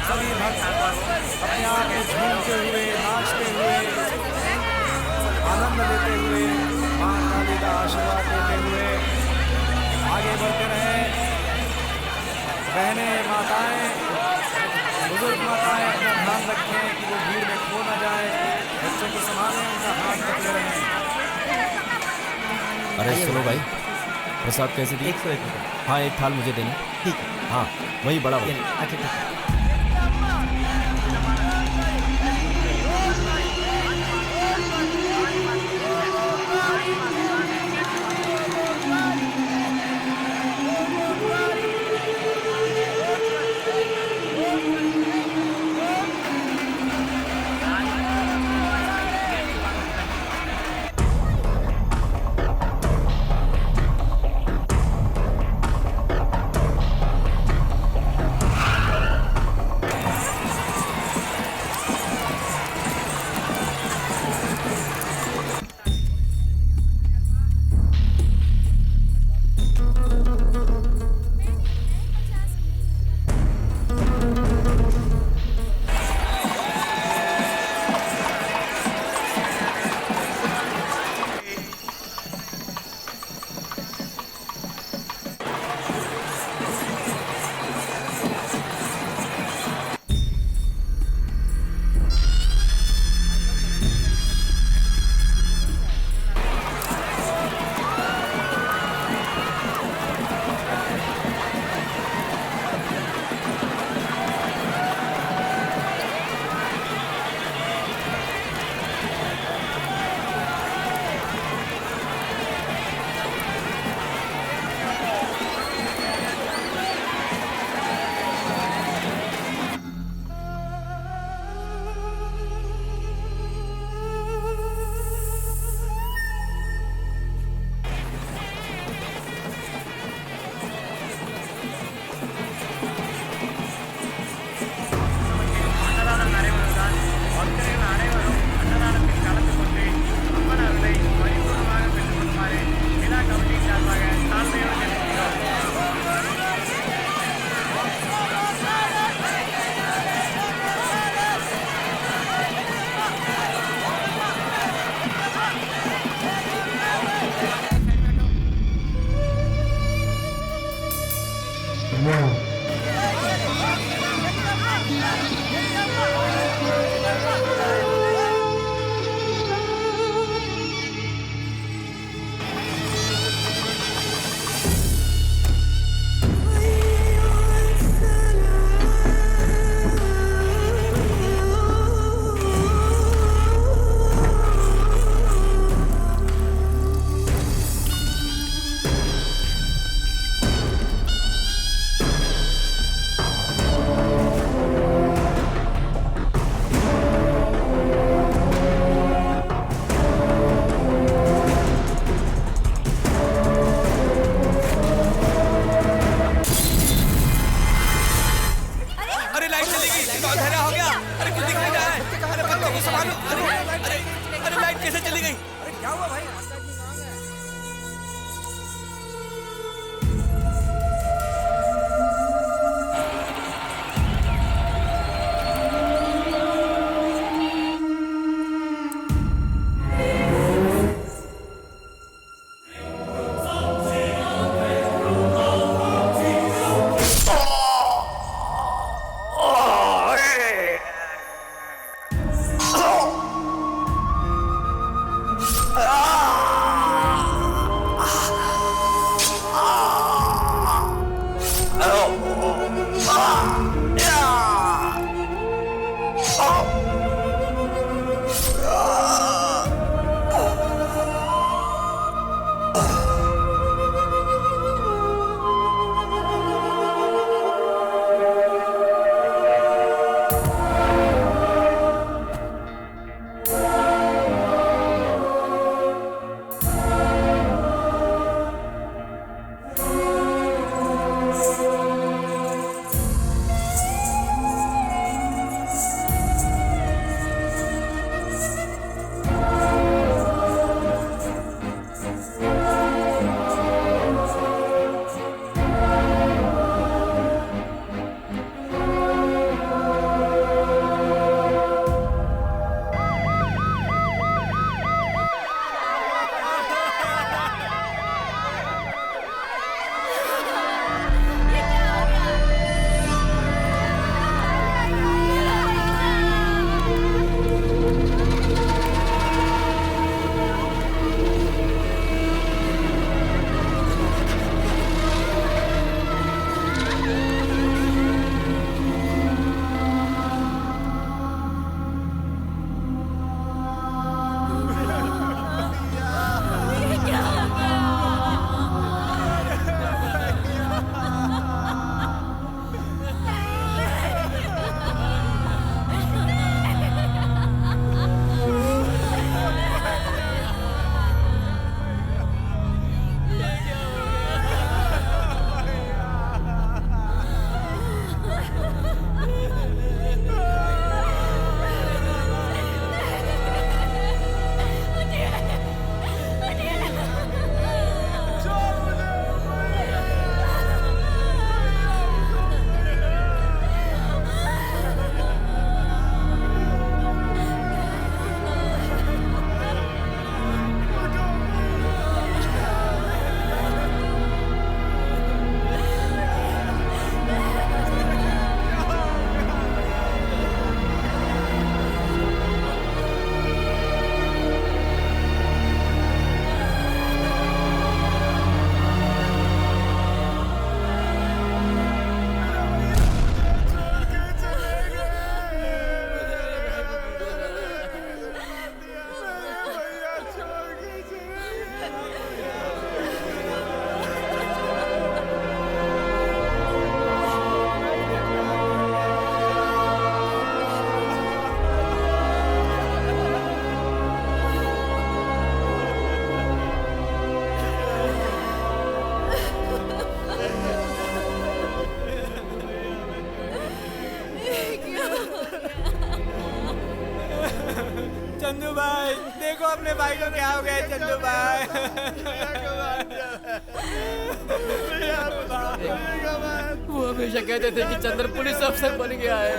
सभी भक्त अपने आप में झूमते हुए, नाचते हुए, आनंद लेते हुए, माँ काली का आशीर्वाद लेते हुए आगे बढ़ते रहे। बहनें, माताएं, बुजुर्ग माताएं अपना ध्यान रखें कि वो भीड़ में खो न जाए। बच्चों को संभालें, उनका हाथ पकड़े रहें। अरे सुनो भाई, प्रसाद कैसे दिए? 101 रुपये। हाँ, एक थाल मुझे देना। ठीक है। हाँ, वही बड़ा वाला। अच्छा ठीक है। बाबू संभालो। अरे लाइट कैसे चली गई? अरे क्या हुआ भाई? चंदू भाई देखो अपने भाई को क्या हो गया चंदू भाई। वो हमेशा कहते थे कि चंद्र पुलिस अफसर बन गया है।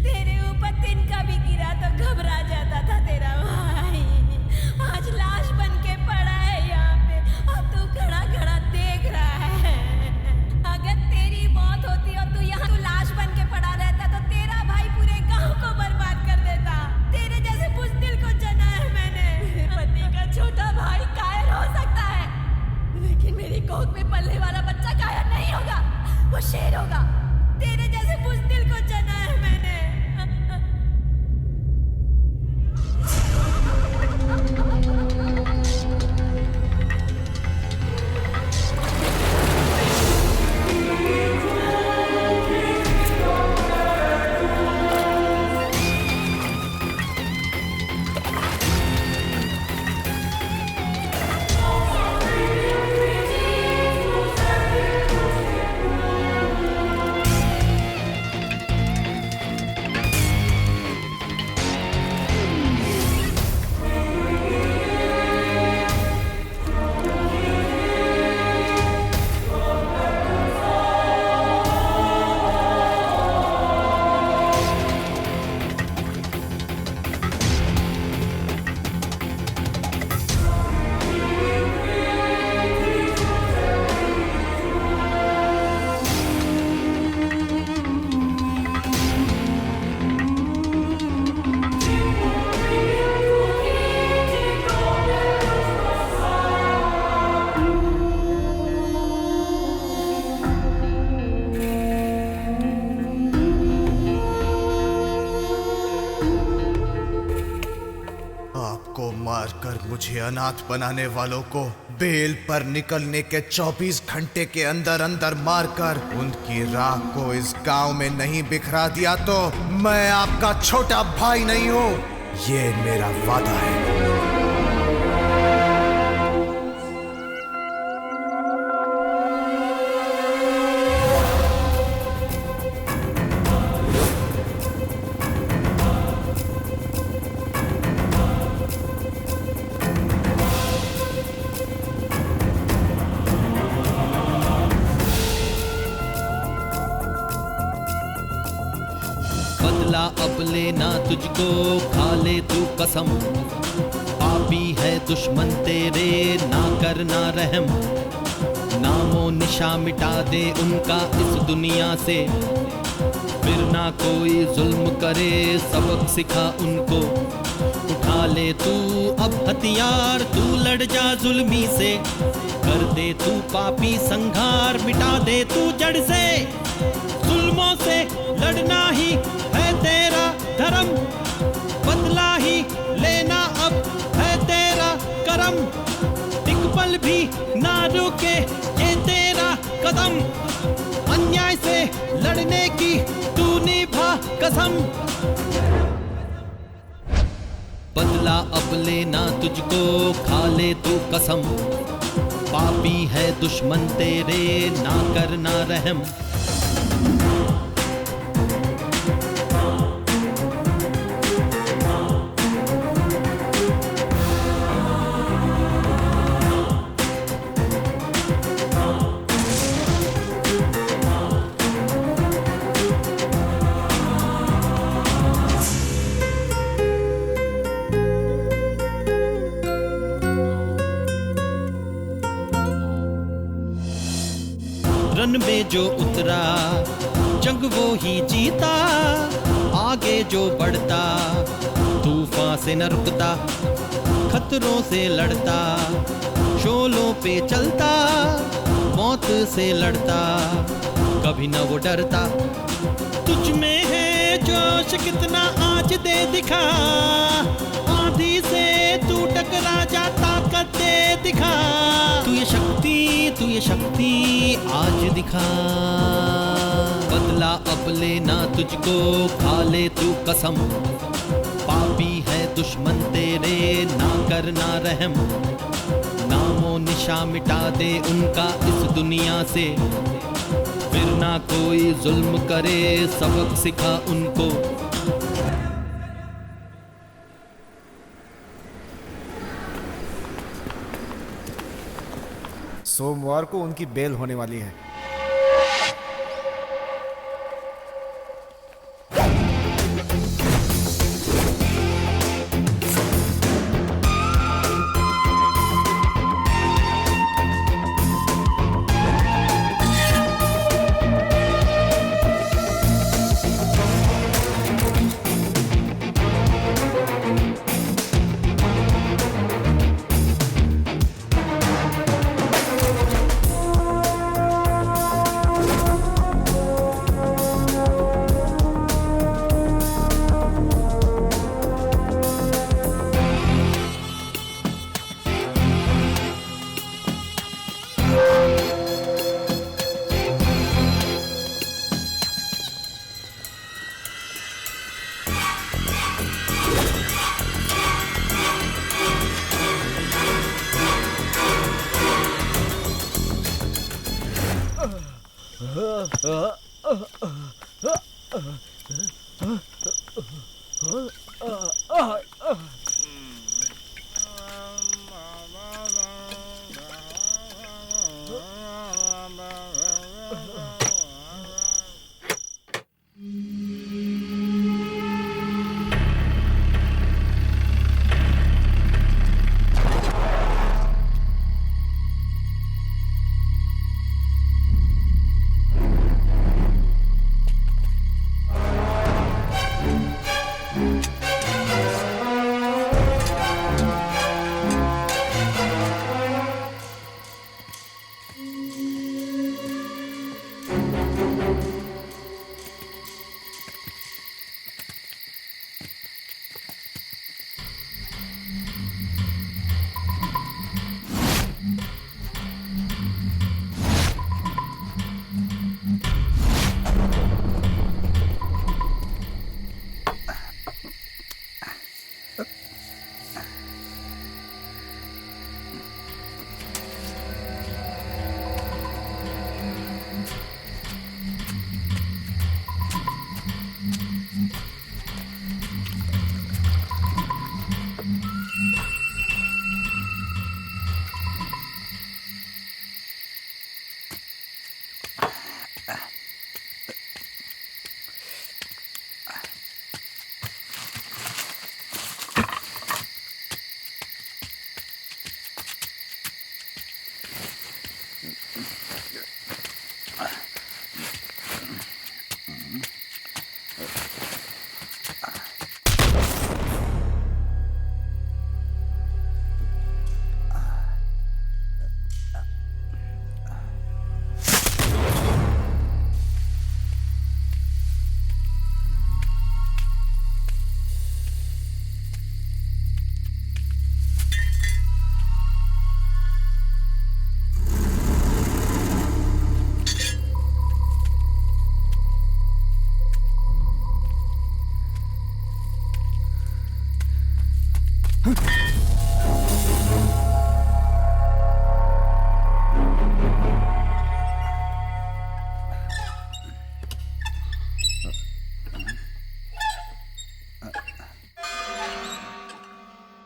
तेरे ऊपर तिनका भी गिरा तो घबरा जाता था तेरा भाई। आज लाश बन के पड़ा है यहाँ पे और तू खड़ा खड़ा देख रहा है। अगर तेरी मौत होती और तू यहाँ तू लाश बन के पड़ा रहता तो तेरा भाई पूरे गांव को बर्बाद कर देता। तेरे जैसे बुज़दिल को जना है मैंने। पति का छोटा भाई कायर हो सकता है, लेकिन मेरी कोख में पलने वाला बच्चा कायर नहीं होगा, वो शेर होगा। तेरे जैसे बुज़दिल को जना है मैंने। मारकर मुझे अनाथ बनाने वालों को बेल पर निकलने के 24 घंटे के अंदर अंदर मारकर उनकी राख को इस गांव में नहीं बिखरा दिया तो मैं आपका छोटा भाई नहीं हूं, ये मेरा वादा है। अब लेना तुझको, खा ले तू कसम, पापी है दुश्मन तेरे, ना करना रहम, नामो निशा मिटा दे उनका इस दुनिया से, फिर ना कोई जुल्म करे, सबक सिखा उनको, उठा ले तू अब हथियार, तू लड़ जा जुल्मी से, कर दे तू पापी संघार, मिटा दे तू जड़ से, जुल्मों से लड़ना ही है तेरा धर्म, बदला ही लेना अब है तेरा करम, एक पल भी ना रुके ये तेरा कदम, अन्याय से लड़ने की तू निभा कसम, बदला अब लेना तुझको, खा ले तू कसम, पापी है दुश्मन तेरे, ना करना रहम। रन में जो उतरा जंग वो ही जीता, आगे जो बढ़ता तूफान से न रुकता, खतरों से लड़ता, शोलों पे चलता, मौत से लड़ता, कभी न वो डरता, तुझ में है जोश कितना आज दे दिखा, आंधी से तू टकरा जा ताकत दे दिखा, तू ये शक्ति आज दिखा, बदला अब लेना तुझको, खा ले तू कसम, पापी है दुश्मन तेरे, ना करना रहम। नामो निशा मिटा दे उनका इस दुनिया से, फिर ना कोई जुल्म करे, सबक सिखा उनको। सोमवार को उनकी बेल होने वाली है।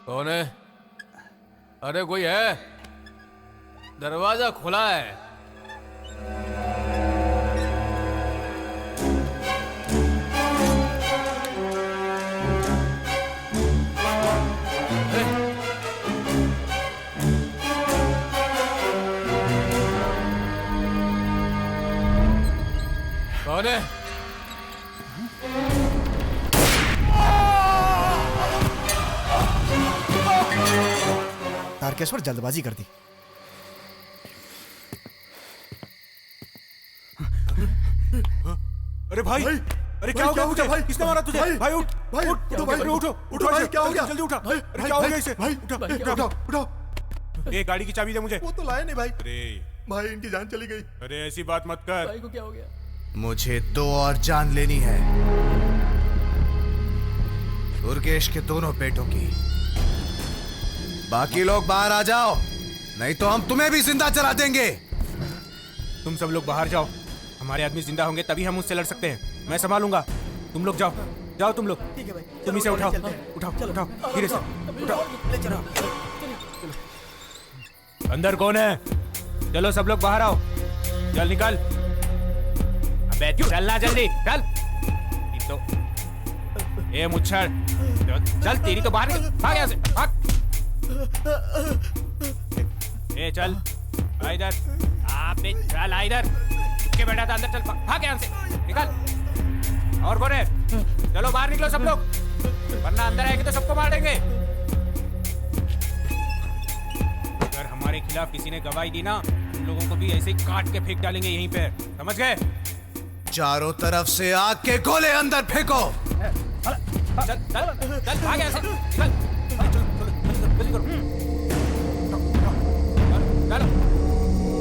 कौन है? अरे कोई है? दरवाजा खुला है। कौन है? तारकेश्वर जल्दबाजी कर दी। अरे भाई, अरे क्या हो गया मुझे? किसने मारा तुझे? भाई उठ, भाई उठ, उठो, उठो भाई, क्या हो गया? जल्दी उठा। अरे क्या हो गया इसे? भाई उठो। ये गाड़ी की चाबी दे मुझे। वो तो लाए नहीं भाई। अरे भाई इनकी जान चली गई। अरे ऐसी बात मत कर। भाई को क्या हो गया? मुझे 2 और जान लेनी है। दुर्गेश के दोनों बेटों की। बाकी लोग बाहर आ जाओ, नहीं तो हम तुम्हें भी जिंदा जला देंगे। तुम सब लोग बाहर जाओ, हमारे आदमी जिंदा होंगे तभी हम उससे लड़ सकते हैं। मैं संभालूंगा, तुम लोग जाओ जाओ तुम लोग। ठीक है भाई, तुम इसे उठाओ उठाओ उठाओ धीरे से उठाओ। अंदर कौन है? चलो सब लोग बाहर आओ, चल निकल। अबे चलना जल्दी चल। तो ए मुच्छर चल, तेरी तो बाहर निकल, भाग यहाँ से भाग। ए चल आ इधर, अबे चल आ इधर, के बैठा था अंदर, चल भाग यहाँ से निकल। और कौन है? चलो बाहर निकलो सब लोग, वरना अंदर आएंगे तो सबको मार देंगे। अगर हमारे खिलाफ किसी ने गवाही दी ना, उन लोगों को भी ऐसे ही काट के फेंक डालेंगे यहीं पे, समझ गए? चारों तरफ से आग के गोले अंदर फेंको। चल चल चल भाग यहाँ से निकल। जल्दी करो, चलो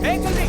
फेंक जल्दी।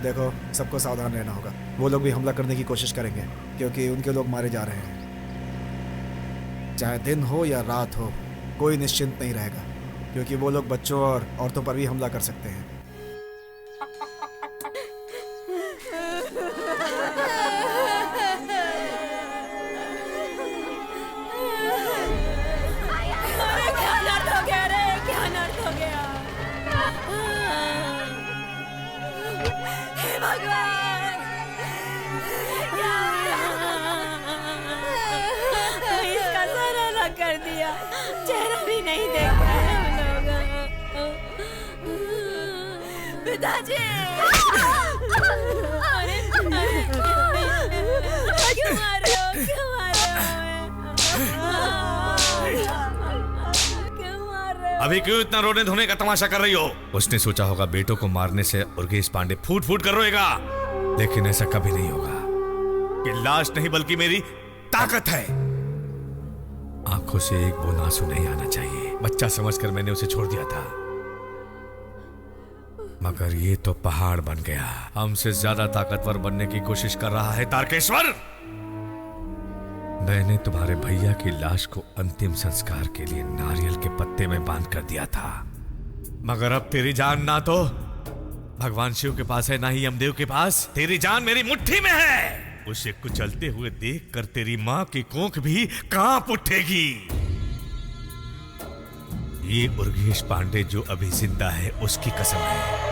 देखो, सबको सावधान रहना होगा। वो लोग भी हमला करने की कोशिश करेंगे क्योंकि उनके लोग मारे जा रहे हैं। चाहे दिन हो या रात हो, कोई निश्चिंत नहीं रहेगा क्योंकि वो लोग बच्चों और औरतों पर भी हमला कर सकते हैं। कर दिया, चेहरा भी नहीं देख रहे हम लोग। पिताजी, अरे क्यों मार रहे हो? क्यों मार रहे हो? अभी क्यों इतना रोने धोने का तमाशा कर रही हो? उसने सोचा होगा बेटों को मारने से उर्गेश पांडे फूट फूट कर रोएगा, लेकिन ऐसा कभी नहीं होगा। कि लाश नहीं बल्कि मेरी ताकत है। आंखों से एक बूंद आंसू नहीं आना चाहिए। बच्चा समझकर मैंने उसे छोड़ दिया था, मगर ये तो पहाड़ बन गया। हमसे ज्यादा ताकतवर बनने की कोशिश कर रहा है तारकेश्वर। मैंने तुम्हारे भैया की लाश को अंतिम संस्कार के लिए नारियल के पत्ते में बांध कर दिया था, मगर अब तेरी जान ना तो भगवान शिव के पास है, ना ही यमदेव के पास। तेरी जान मेरी मुट्ठी में है। उसे कुचलते हुए देखकर तेरी मां की कोख भी कांप उठेगी। ये उर्गेश पांडे जो अभी जिंदा है, उसकी कसम है।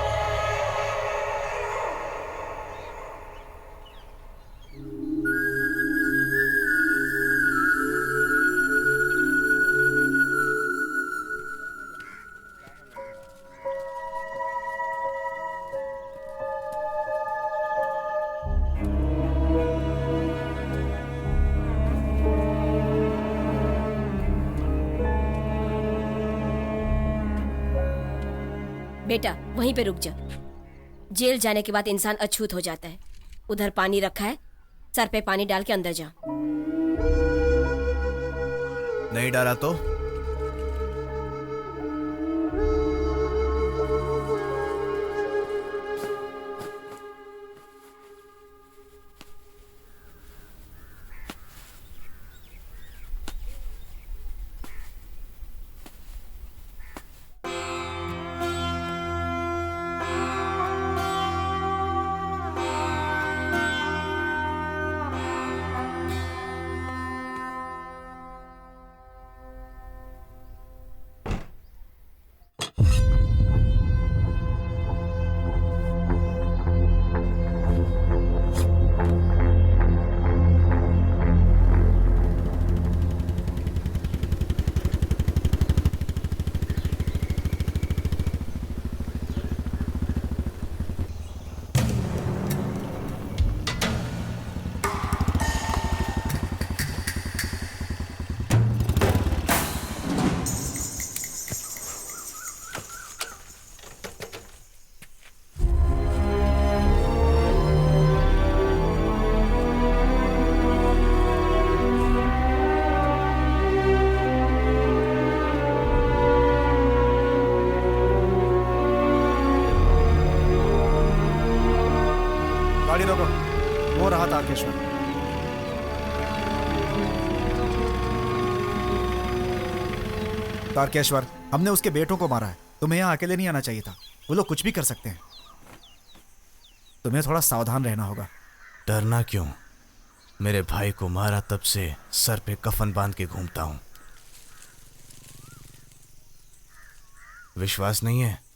बेटा वहीं पे रुक जा। जेल जाने के बाद इंसान अछूत हो जाता है। उधर पानी रखा है, सर पे पानी डाल के अंदर जा। नहीं डरा तो? गाड़ी रोको। वो रहा तारकेश्वर। तारकेश्वर, हमने उसके बेटों को मारा है। तुम्हें यहाँ अकेले नहीं आना चाहिए था। वो लोग कुछ भी कर सकते हैं। तुम्हें थोड़ा सावधान रहना होगा। डरना क्यों? मेरे भाई को मारा तब से सर पे कफन बांध के घूमता हूं। विश्वास नहीं है?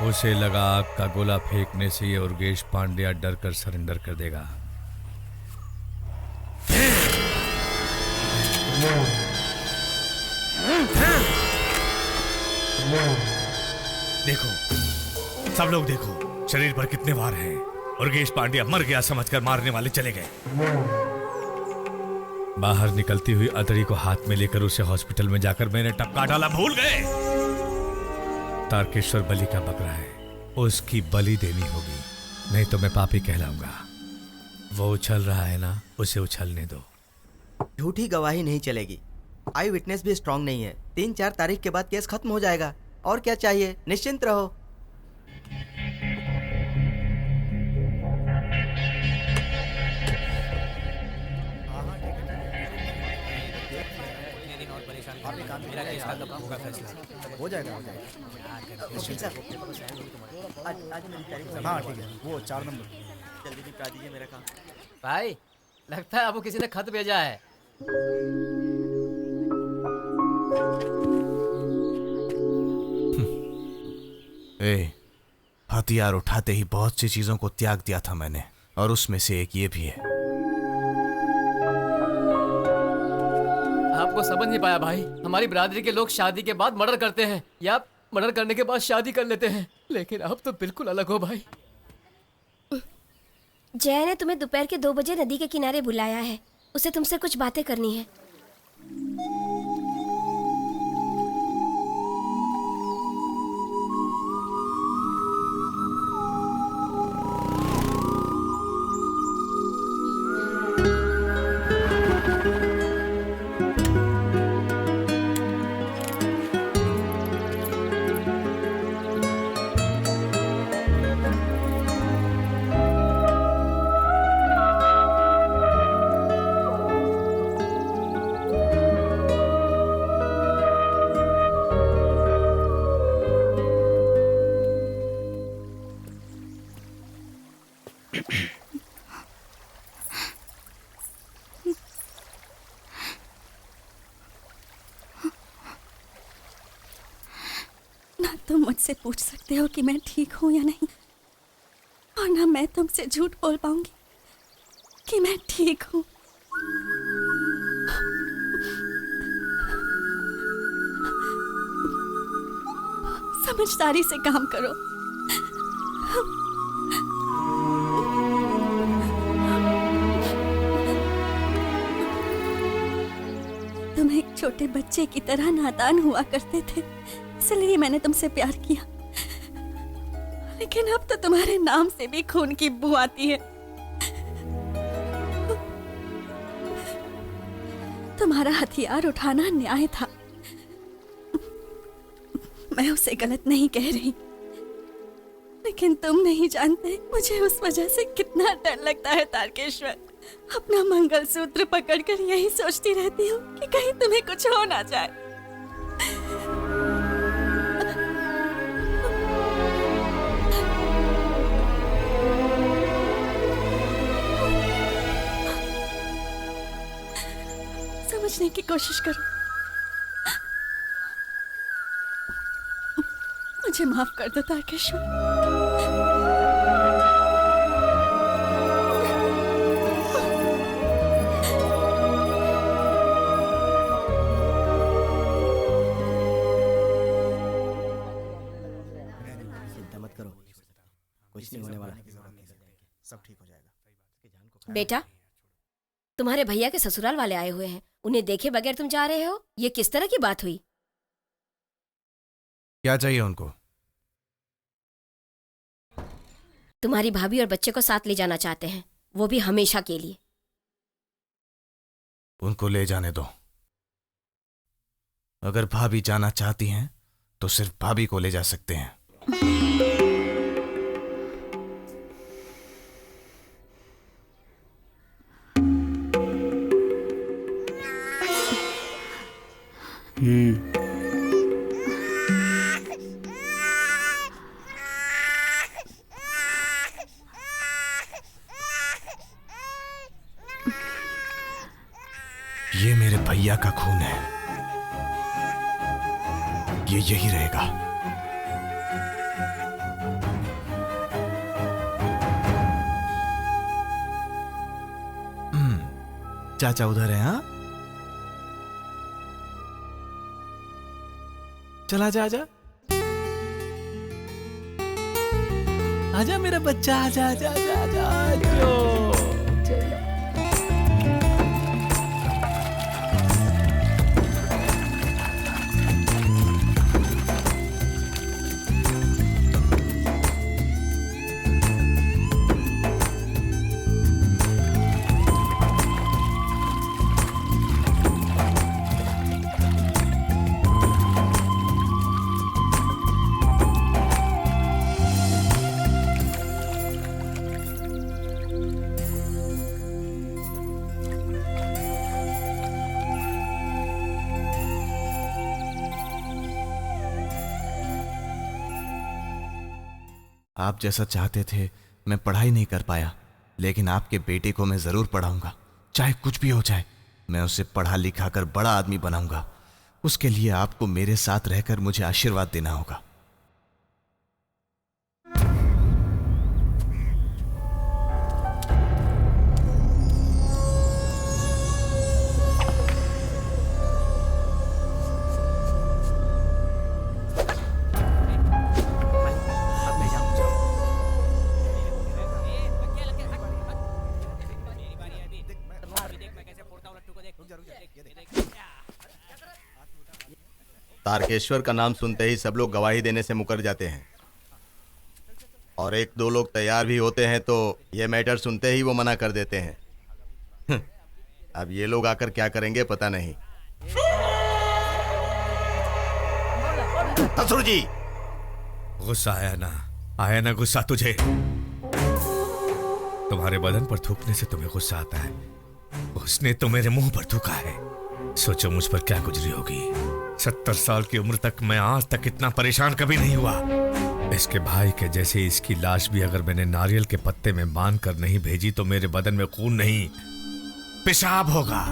उसे लगा आग का गोला फेंकने से ये उर्गेश पांड्या डर कर सरेंडर कर देगा। देखो, सब लोग देखो, शरीर पर कितने वार हैं। उर्गेश पांड्या मर गया समझकर मारने वाले चले गए। बाहर निकलती हुई अतड़ी को हाथ में लेकर उसे हॉस्पिटल में जाकर मैंने टपका डाला भूल गए। तारकेश्वर बलि का बकरा है, उसकी बलि देनी होगी। नहीं तो मैं पापी कहलाऊंगा। वो उछल रहा है ना, उसे उछलने दो। झूठी गवाही नहीं चलेगी। आई विटनेस भी स्ट्रांग नहीं है। 3-4 तारीख के बाद केस खत्म हो जाएगा। और क्या चाहिए, निश्चिंत रहो। हो जाएगा हाँ ठीक है, वो 4 नंबर जल्दी निपटा दीजिए मेरा काम। भाई लगता है आपको किसी ने खत भेजा है। हथियार उठाते ही बहुत सी चीजों को त्याग दिया था मैंने, और उसमें से एक ये भी है। आपको समझ नहीं पाया भाई, हमारी बिरादरी के लोग शादी के बाद मर्डर करते हैं या मर्डर करने के बाद शादी कर लेते हैं, लेकिन आप तो बिल्कुल अलग हो भाई। जय ने तुम्हें दोपहर के 2 बजे नदी के किनारे बुलाया है। उसे तुमसे कुछ बातें करनी है। ना तुम मुझसे पूछ सकते हो कि मैं ठीक हूं या नहीं, और ना मैं तुमसे झूठ बोल पाऊंगी कि मैं ठीक हूं। समझदारी से काम करो। तुम एक छोटे बच्चे की तरह नादान हुआ करते थे, इसलिए मैंने तुमसे प्यार किया। लेकिन अब तो तुम्हारे नाम से भी खून की बू आती है। तुम्हारा हथियार उठाना न्याय था। मैं उसे गलत नहीं कह रही, लेकिन तुम नहीं जानते मुझे उस वजह से कितना डर लगता है तारकेश्वर। अपना मंगलसूत्र पकड़कर यही सोचती रहती हूँ कि कहीं तुम्हें कुछ हो ना जाए। समझने की कोशिश करो। मुझे माफ कर दो तारकेश्वर। चिंता मत करो, कुछ नहीं होने वाला, सब ठीक हो जाएगा। बेटा, तुम्हारे भैया के ससुराल वाले आए हुए हैं। उन्हें देखे बगैर तुम जा रहे हो, ये किस तरह की बात हुई? क्या चाहिए उनको? तुम्हारी भाभी और बच्चे को साथ ले जाना चाहते हैं, वो भी हमेशा के लिए। उनको ले जाने दो। अगर भाभी जाना चाहती हैं तो सिर्फ भाभी को ले जा सकते हैं। ये मेरे भैया का खून है, ये यही रहेगा। चाचा उधर है? हाँ, चल आजा आजा आजा मेरा बच्चा, आजा आजा आजा आजा आजो। आप जैसा चाहते थे मैं पढ़ाई नहीं कर पाया, लेकिन आपके बेटे को मैं जरूर पढ़ाऊंगा। चाहे कुछ भी हो जाए, मैं उसे पढ़ा लिखा कर बड़ा आदमी बनाऊंगा। उसके लिए आपको मेरे साथ रहकर मुझे आशीर्वाद देना होगा। तारकेश्वर का नाम सुनते ही सब लोग गवाही देने से मुकर जाते हैं, और एक दो लोग तैयार भी होते हैं तो ये मैटर सुनते ही वो मना कर देते हैं। अब ये लोग आकर क्या करेंगे पता नहीं। ससुर जी, गुस्सा आया ना गुस्सा तुझे? तुम्हारे बदन पर थूकने से तुम्हें गुस्सा आता है, उसने तो मेरे मुंह पर थूका है। सोचो मुझ पर क्या गुजरी होगी। 70 साल की उम्र तक मैं आज तक इतना परेशान कभी नहीं हुआ। इसके भाई के जैसे इसकी लाश भी अगर मैंने नारियल के पत्ते में बांध कर नहीं भेजी तो मेरे बदन में खून नहीं, पेशाब होगा।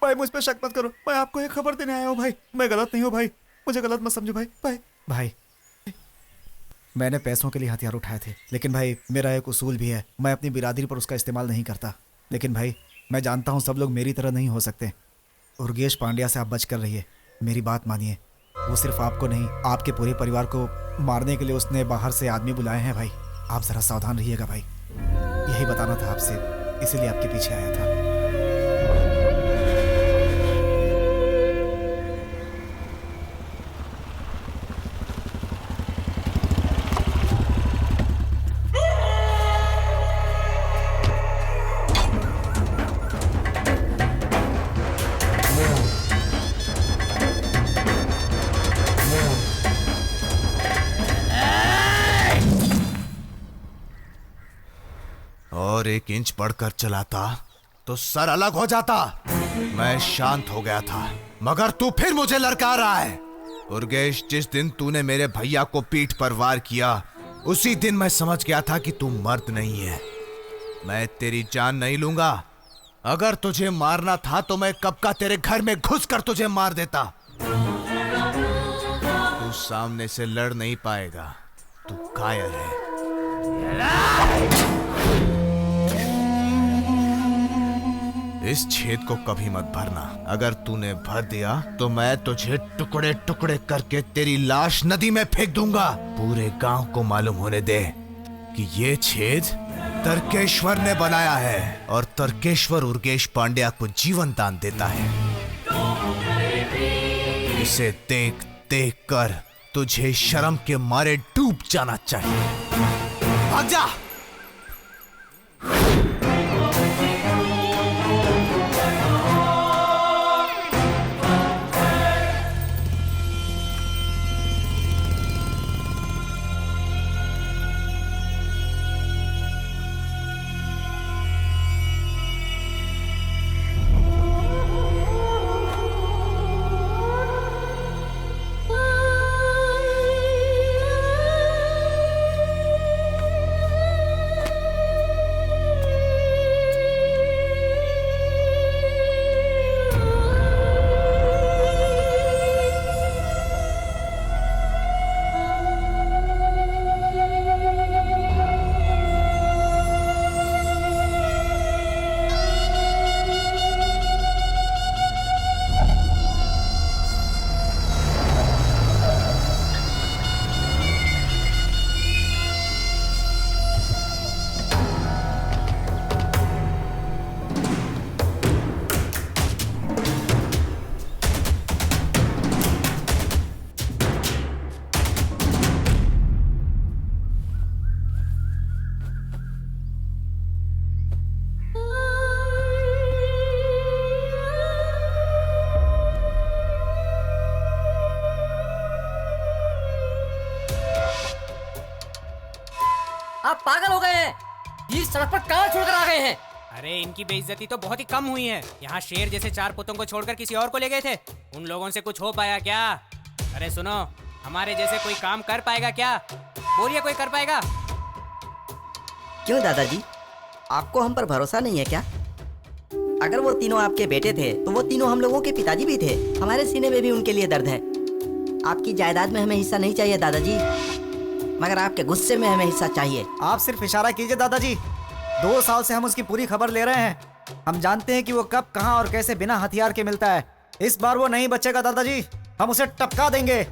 भाई मुझ पे शक मत करो, मैं आपको एक खबर देने आया हूँ भाई। मैं गलत नहीं हूँ भाई, मुझे गलत मत समझो भाई। मैंने पैसों के लिए हथियार उठाए थे, लेकिन भाई मेरा एक उसूल भी है, मैं अपनी बिरादरी पर उसका इस्तेमाल नहीं करता। लेकिन भाई मैं जानता हूँ सब लोग मेरी तरह नहीं हो सकते। उर्गेश पांड्या से आप बच कर रहिए, मेरी बात मानिए। वो सिर्फ आपको नहीं, आपके पूरे परिवार को मारने के लिए उसने बाहर से आदमी बुलाए हैं भाई। आप जरा सावधान रहिएगा भाई, यही बताना था आपसे, इसीलिए आपके पीछे आया था। और 1 इंच बढ़कर चलाता तो सर अलग हो जाता। मैं शांत हो गया था, मगर तू फिर मुझे लड़का रहा है। उर्गेश, जिस दिन तूने मेरे भैया को पीठ पर वार किया उसी दिन मैं समझ गया था कि तू मर्द नहीं है। मैं तेरी जान नहीं लूंगा। अगर तुझे मारना था तो मैं कब का तेरे घर में घुसकर तुझे मार देता। तू सामने से लड़ नहीं पाएगा, तू कायर है। इस छेद को कभी मत भरना। अगर तूने भर दिया तो मैं तुझे टुकड़े टुकड़े करके तेरी लाश नदी में फेंक दूंगा। पूरे गांव को मालूम होने दे कि ये छेद तर्केश्वर ने बनाया है और तर्केश्वर उर्गेश पांड्या को जीवन दान देता है। इसे देख देख कर तुझे शर्म के मारे डूब जाना चाहिए। भाग जा। आप पागल हो गए हैं। ये सड़क पर कहाँ छोड़कर आ गए हैं? अरे इनकी बेइज्जती तो बहुत ही कम हुई है। यहाँ शेर जैसे 4 पुतों को छोड़कर किसी और को ले गए थे। उन लोगों से कुछ हो पाया क्या? अरे सुनो, हमारे जैसे कोई काम कर पाएगा क्या? बोलिए, कोई कर पाएगा? क्यों दादाजी, आपको हम पर भरोसा नहीं है क्या? अगर वो तीनों आपके बेटे थे तो वो तीनों हम लोगों के पिताजी भी थे। हमारे सीने में भी उनके लिए दर्द है। आपकी जायदाद में हमें हिस्सा नहीं चाहिए दादाजी, मगर आपके गुस्से में हमें हिस्सा चाहिए। आप सिर्फ इशारा कीजिए दादाजी। 2 साल से हम उसकी पूरी खबर ले रहे हैं। हम जानते हैं कि वो कब, कहां और कैसे बिना हथियार के मिलता है। इस बार वो नहीं बचेगा दादाजी, हम उसे टपका देंगे।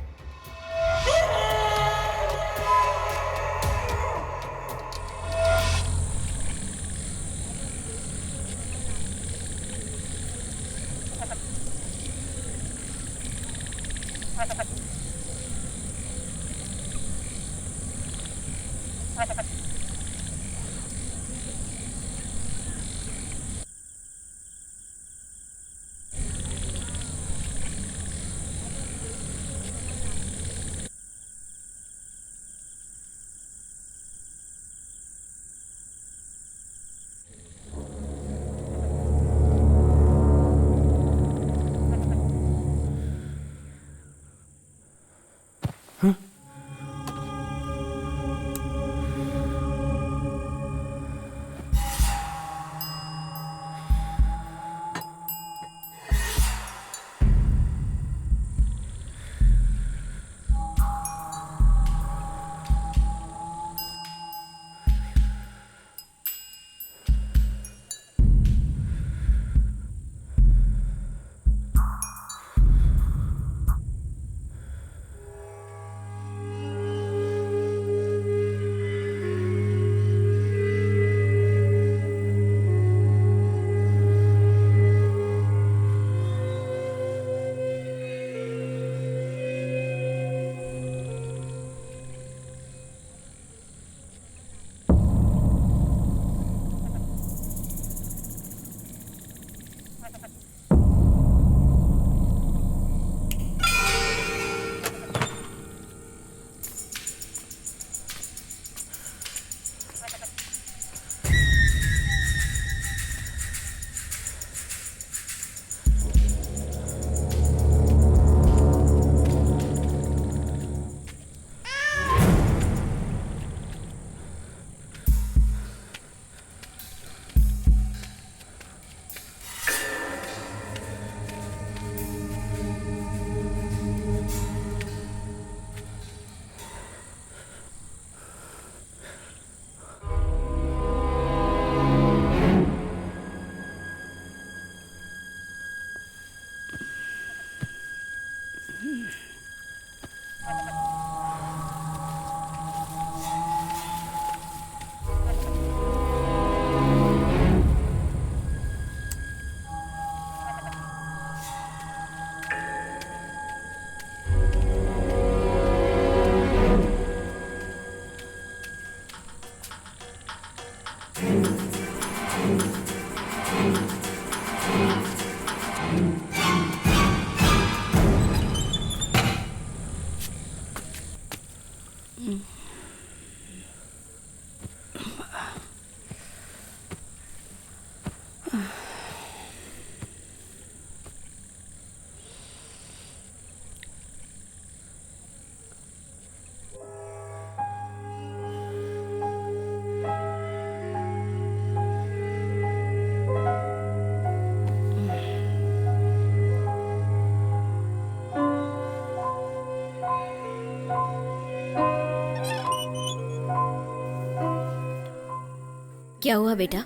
क्या हुआ बेटा?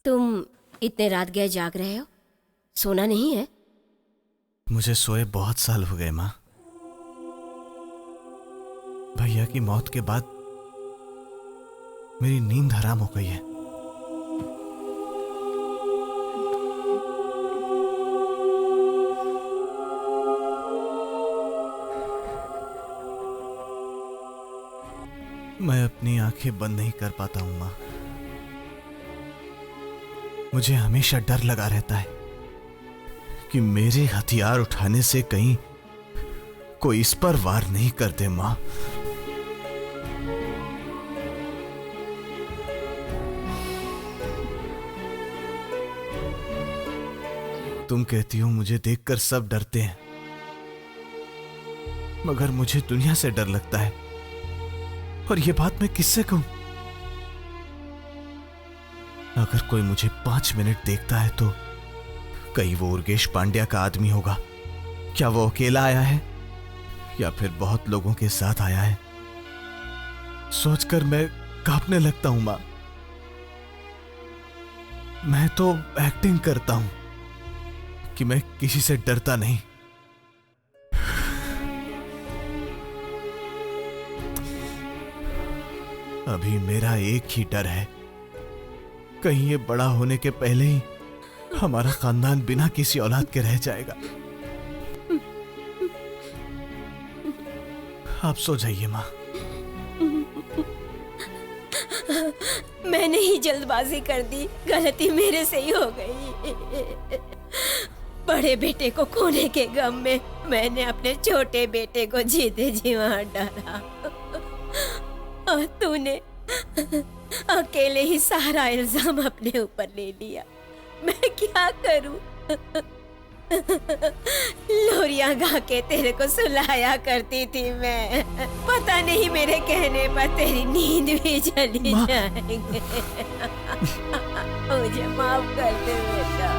तुम इतने रात गए जाग रहे हो, सोना नहीं है? मुझे सोए बहुत साल हो गए माँ। भैया की मौत के बाद मेरी नींद हराम हो गई है। मैं अपनी आंखें बंद नहीं कर पाता हूं माँ। मुझे हमेशा डर लगा रहता है कि मेरे हथियार उठाने से कहीं कोई इस पर वार नहीं कर दे माँ। तुम कहती हो मुझे देखकर सब डरते हैं, मगर मुझे दुनिया से डर लगता है। और यह बात मैं किससे कहूं? अगर कोई मुझे 5 मिनट देखता है तो कहीं वो उर्गेश पांड्या का आदमी होगा। क्या वो अकेला आया है या फिर बहुत लोगों के साथ आया है? सोचकर मैं कांपने लगता हूं मां। मैं तो एक्टिंग करता हूं कि मैं किसी से डरता नहीं। अभी मेरा एक ही डर है, कहीं ये बड़ा होने के पहले ही हमारा खानदान बिना किसी औलाद के रह जाएगा। आप सो जाइए माँ। मैंने ही जल्दबाजी कर दी, गलती मेरे से ही हो गई। बड़े बेटे को खोने के गम में मैंने अपने छोटे बेटे को जीते जी मार डाला और तूने अकेले ही सारा इल्जाम अपने ऊपर ले लिया। मैं क्या करूं? लोरियां गा के तेरे को सुलाया करती थी मैं। पता नहीं मेरे कहने पर तेरी नींद भी चली जाएगी। मुझे माफ कर दे बेटा।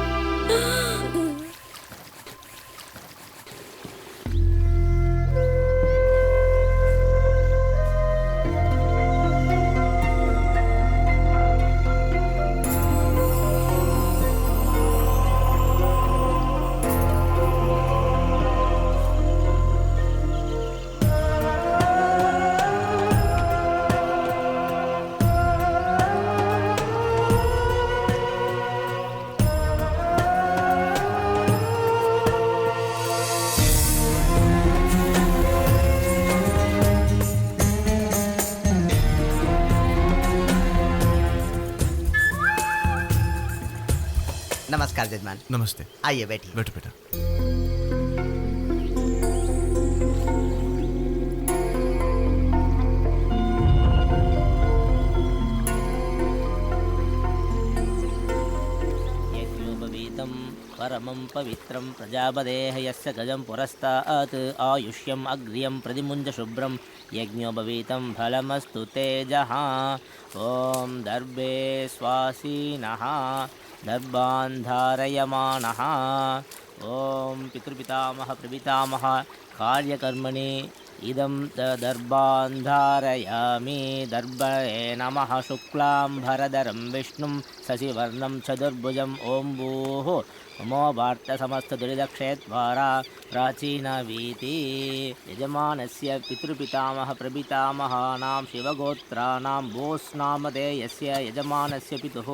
नमस्कार जजमान। नमस्ते। आइए बैठिए। बैठो बेटा। यज्ञोपवीतं परमं पवित्रं प्रजापतेः यस्य गजं पुरस्तात् आयुष्यम् अग्र्यं प्रतिमुञ्च शुभ्रं यज्ञोपवीतं फलमस्तु तेजः। ॐ दर्भे स्वासीनः दर्भान् धारयमाणः। ॐ पितृपितामह प्रपितामह कार्यकर्मणि इदं दर्भान् धारयामि। दर्भये नमः। शुक्लाम्भरधरं विष्णुं शशिवर्णं चतुर्भुजं। ॐ भूः ममो वार्तसमस्तदुरिदक्षयद्वारा प्राचीनवीति। यजमानस्य पितृपितामह प्रपितामहानां शिवगोत्राणां बोस्नामधेयस्य यजमानस्य पितुः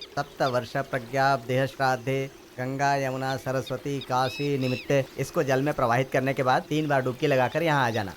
सप्तवर्ष प्रज्ञादेह श्राद्धे गंगा यमुना सरस्वती काशी निमित्ते इसको जल में प्रवाहित करने के बाद 3 बार डुबकी लगाकर यहाँ आ जाना।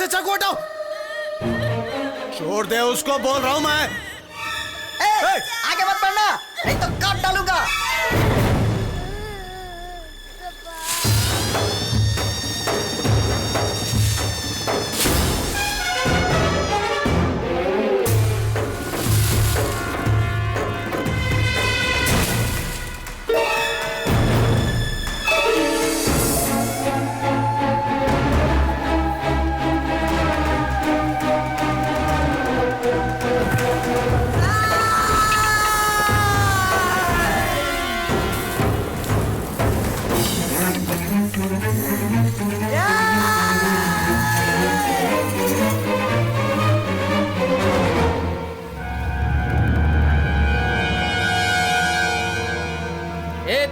से चाकू हटाओ। छोड़ दे उसको, बोल रहा हूं मैं। आगे मत बढ़ना, नहीं तो काट डालूंगा।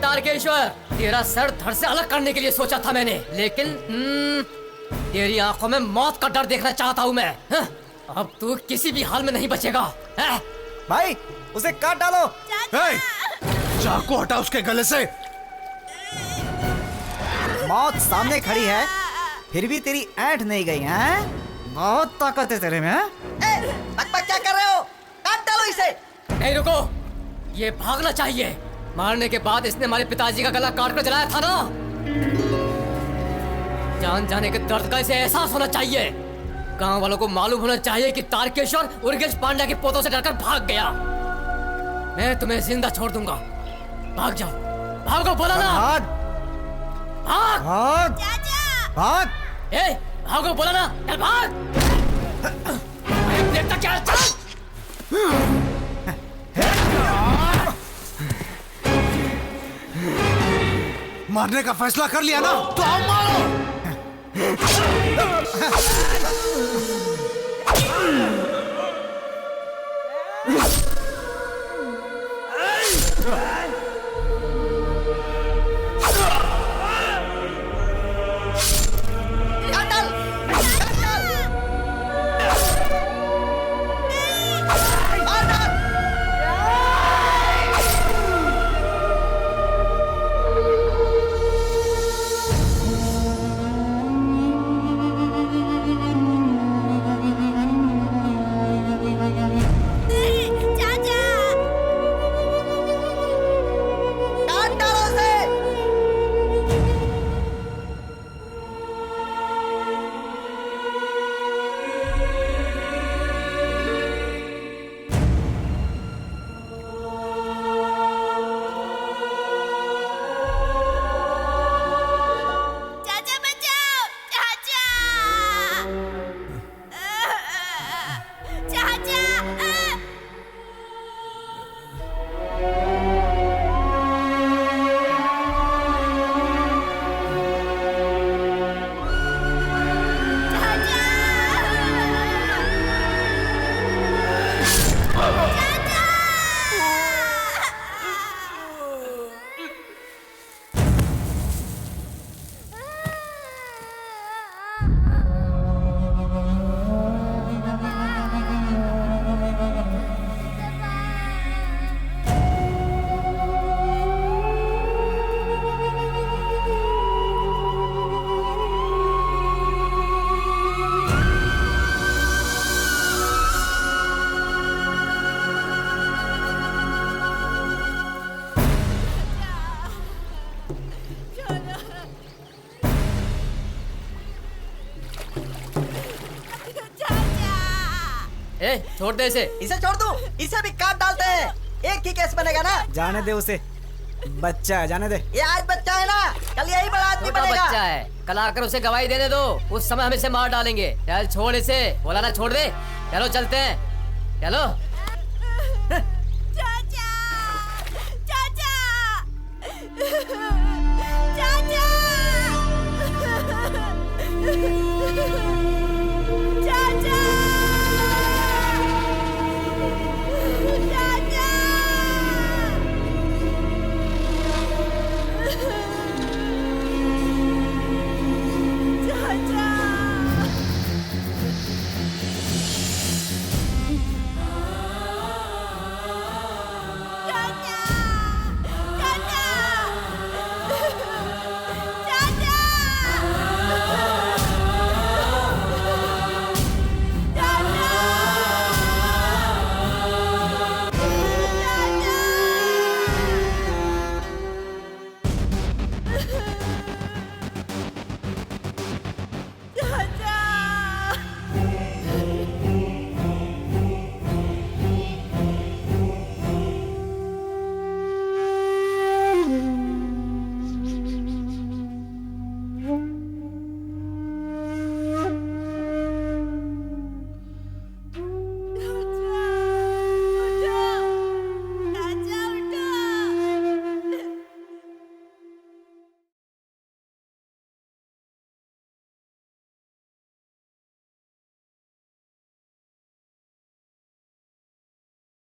तारकेश्वर, तेरा सर धड़ से अलग करने के लिए सोचा था मैंने, लेकिन तेरी आंखों में मौत का डर देखना चाहता हूं मैं। अब तू किसी भी हाल में नहीं बचेगा। भाई उसे काट डालो। चाकू हटा उसके गले से। मौत सामने खड़ी है, फिर भी तेरी ऐंठ नहीं गई है। बहुत ताकत है तेरे में। बकबक क्या कर रहे हो? काट डालो इसे। नहीं रुको, ये भागना चाहिए। मारने के बाद इसने हमारे पिताजी का गला काट कर जलाया था ना। जान जाने के दर्द का इसे एहसास होना चाहिए। गांव वालों को मालूम होना चाहिए कि तारकेश्वर उर्गेश पांड्या के पोतों से डरकर भाग गया। मैं तुम्हें जिंदा छोड़ दूंगा। भाग जाओ, भागो, बोला ना। भाग भाग भाग भाग। भागो, बोला ना, चल भाग। देखता क्या, चल। मारने का फैसला कर लिया ना, तो आओ मारो। छोड़ दे इसे छोड़ दूं? इसे भी काट डालते हैं, एक ही केस बनेगा ना। जाने दे उसे, बच्चा है, जाने दे। ये आज बच्चा है ना, कल यही बड़ा आदमी छोटा बनेगा। बच्चा है, कल आकर उसे गवाही देने दो, उस समय हम इसे मार डालेंगे। चल छोड़ इसे, बोला ना छोड़ दे। चलो चलते हैं, चलो। चाचा, चाचा, चाचा।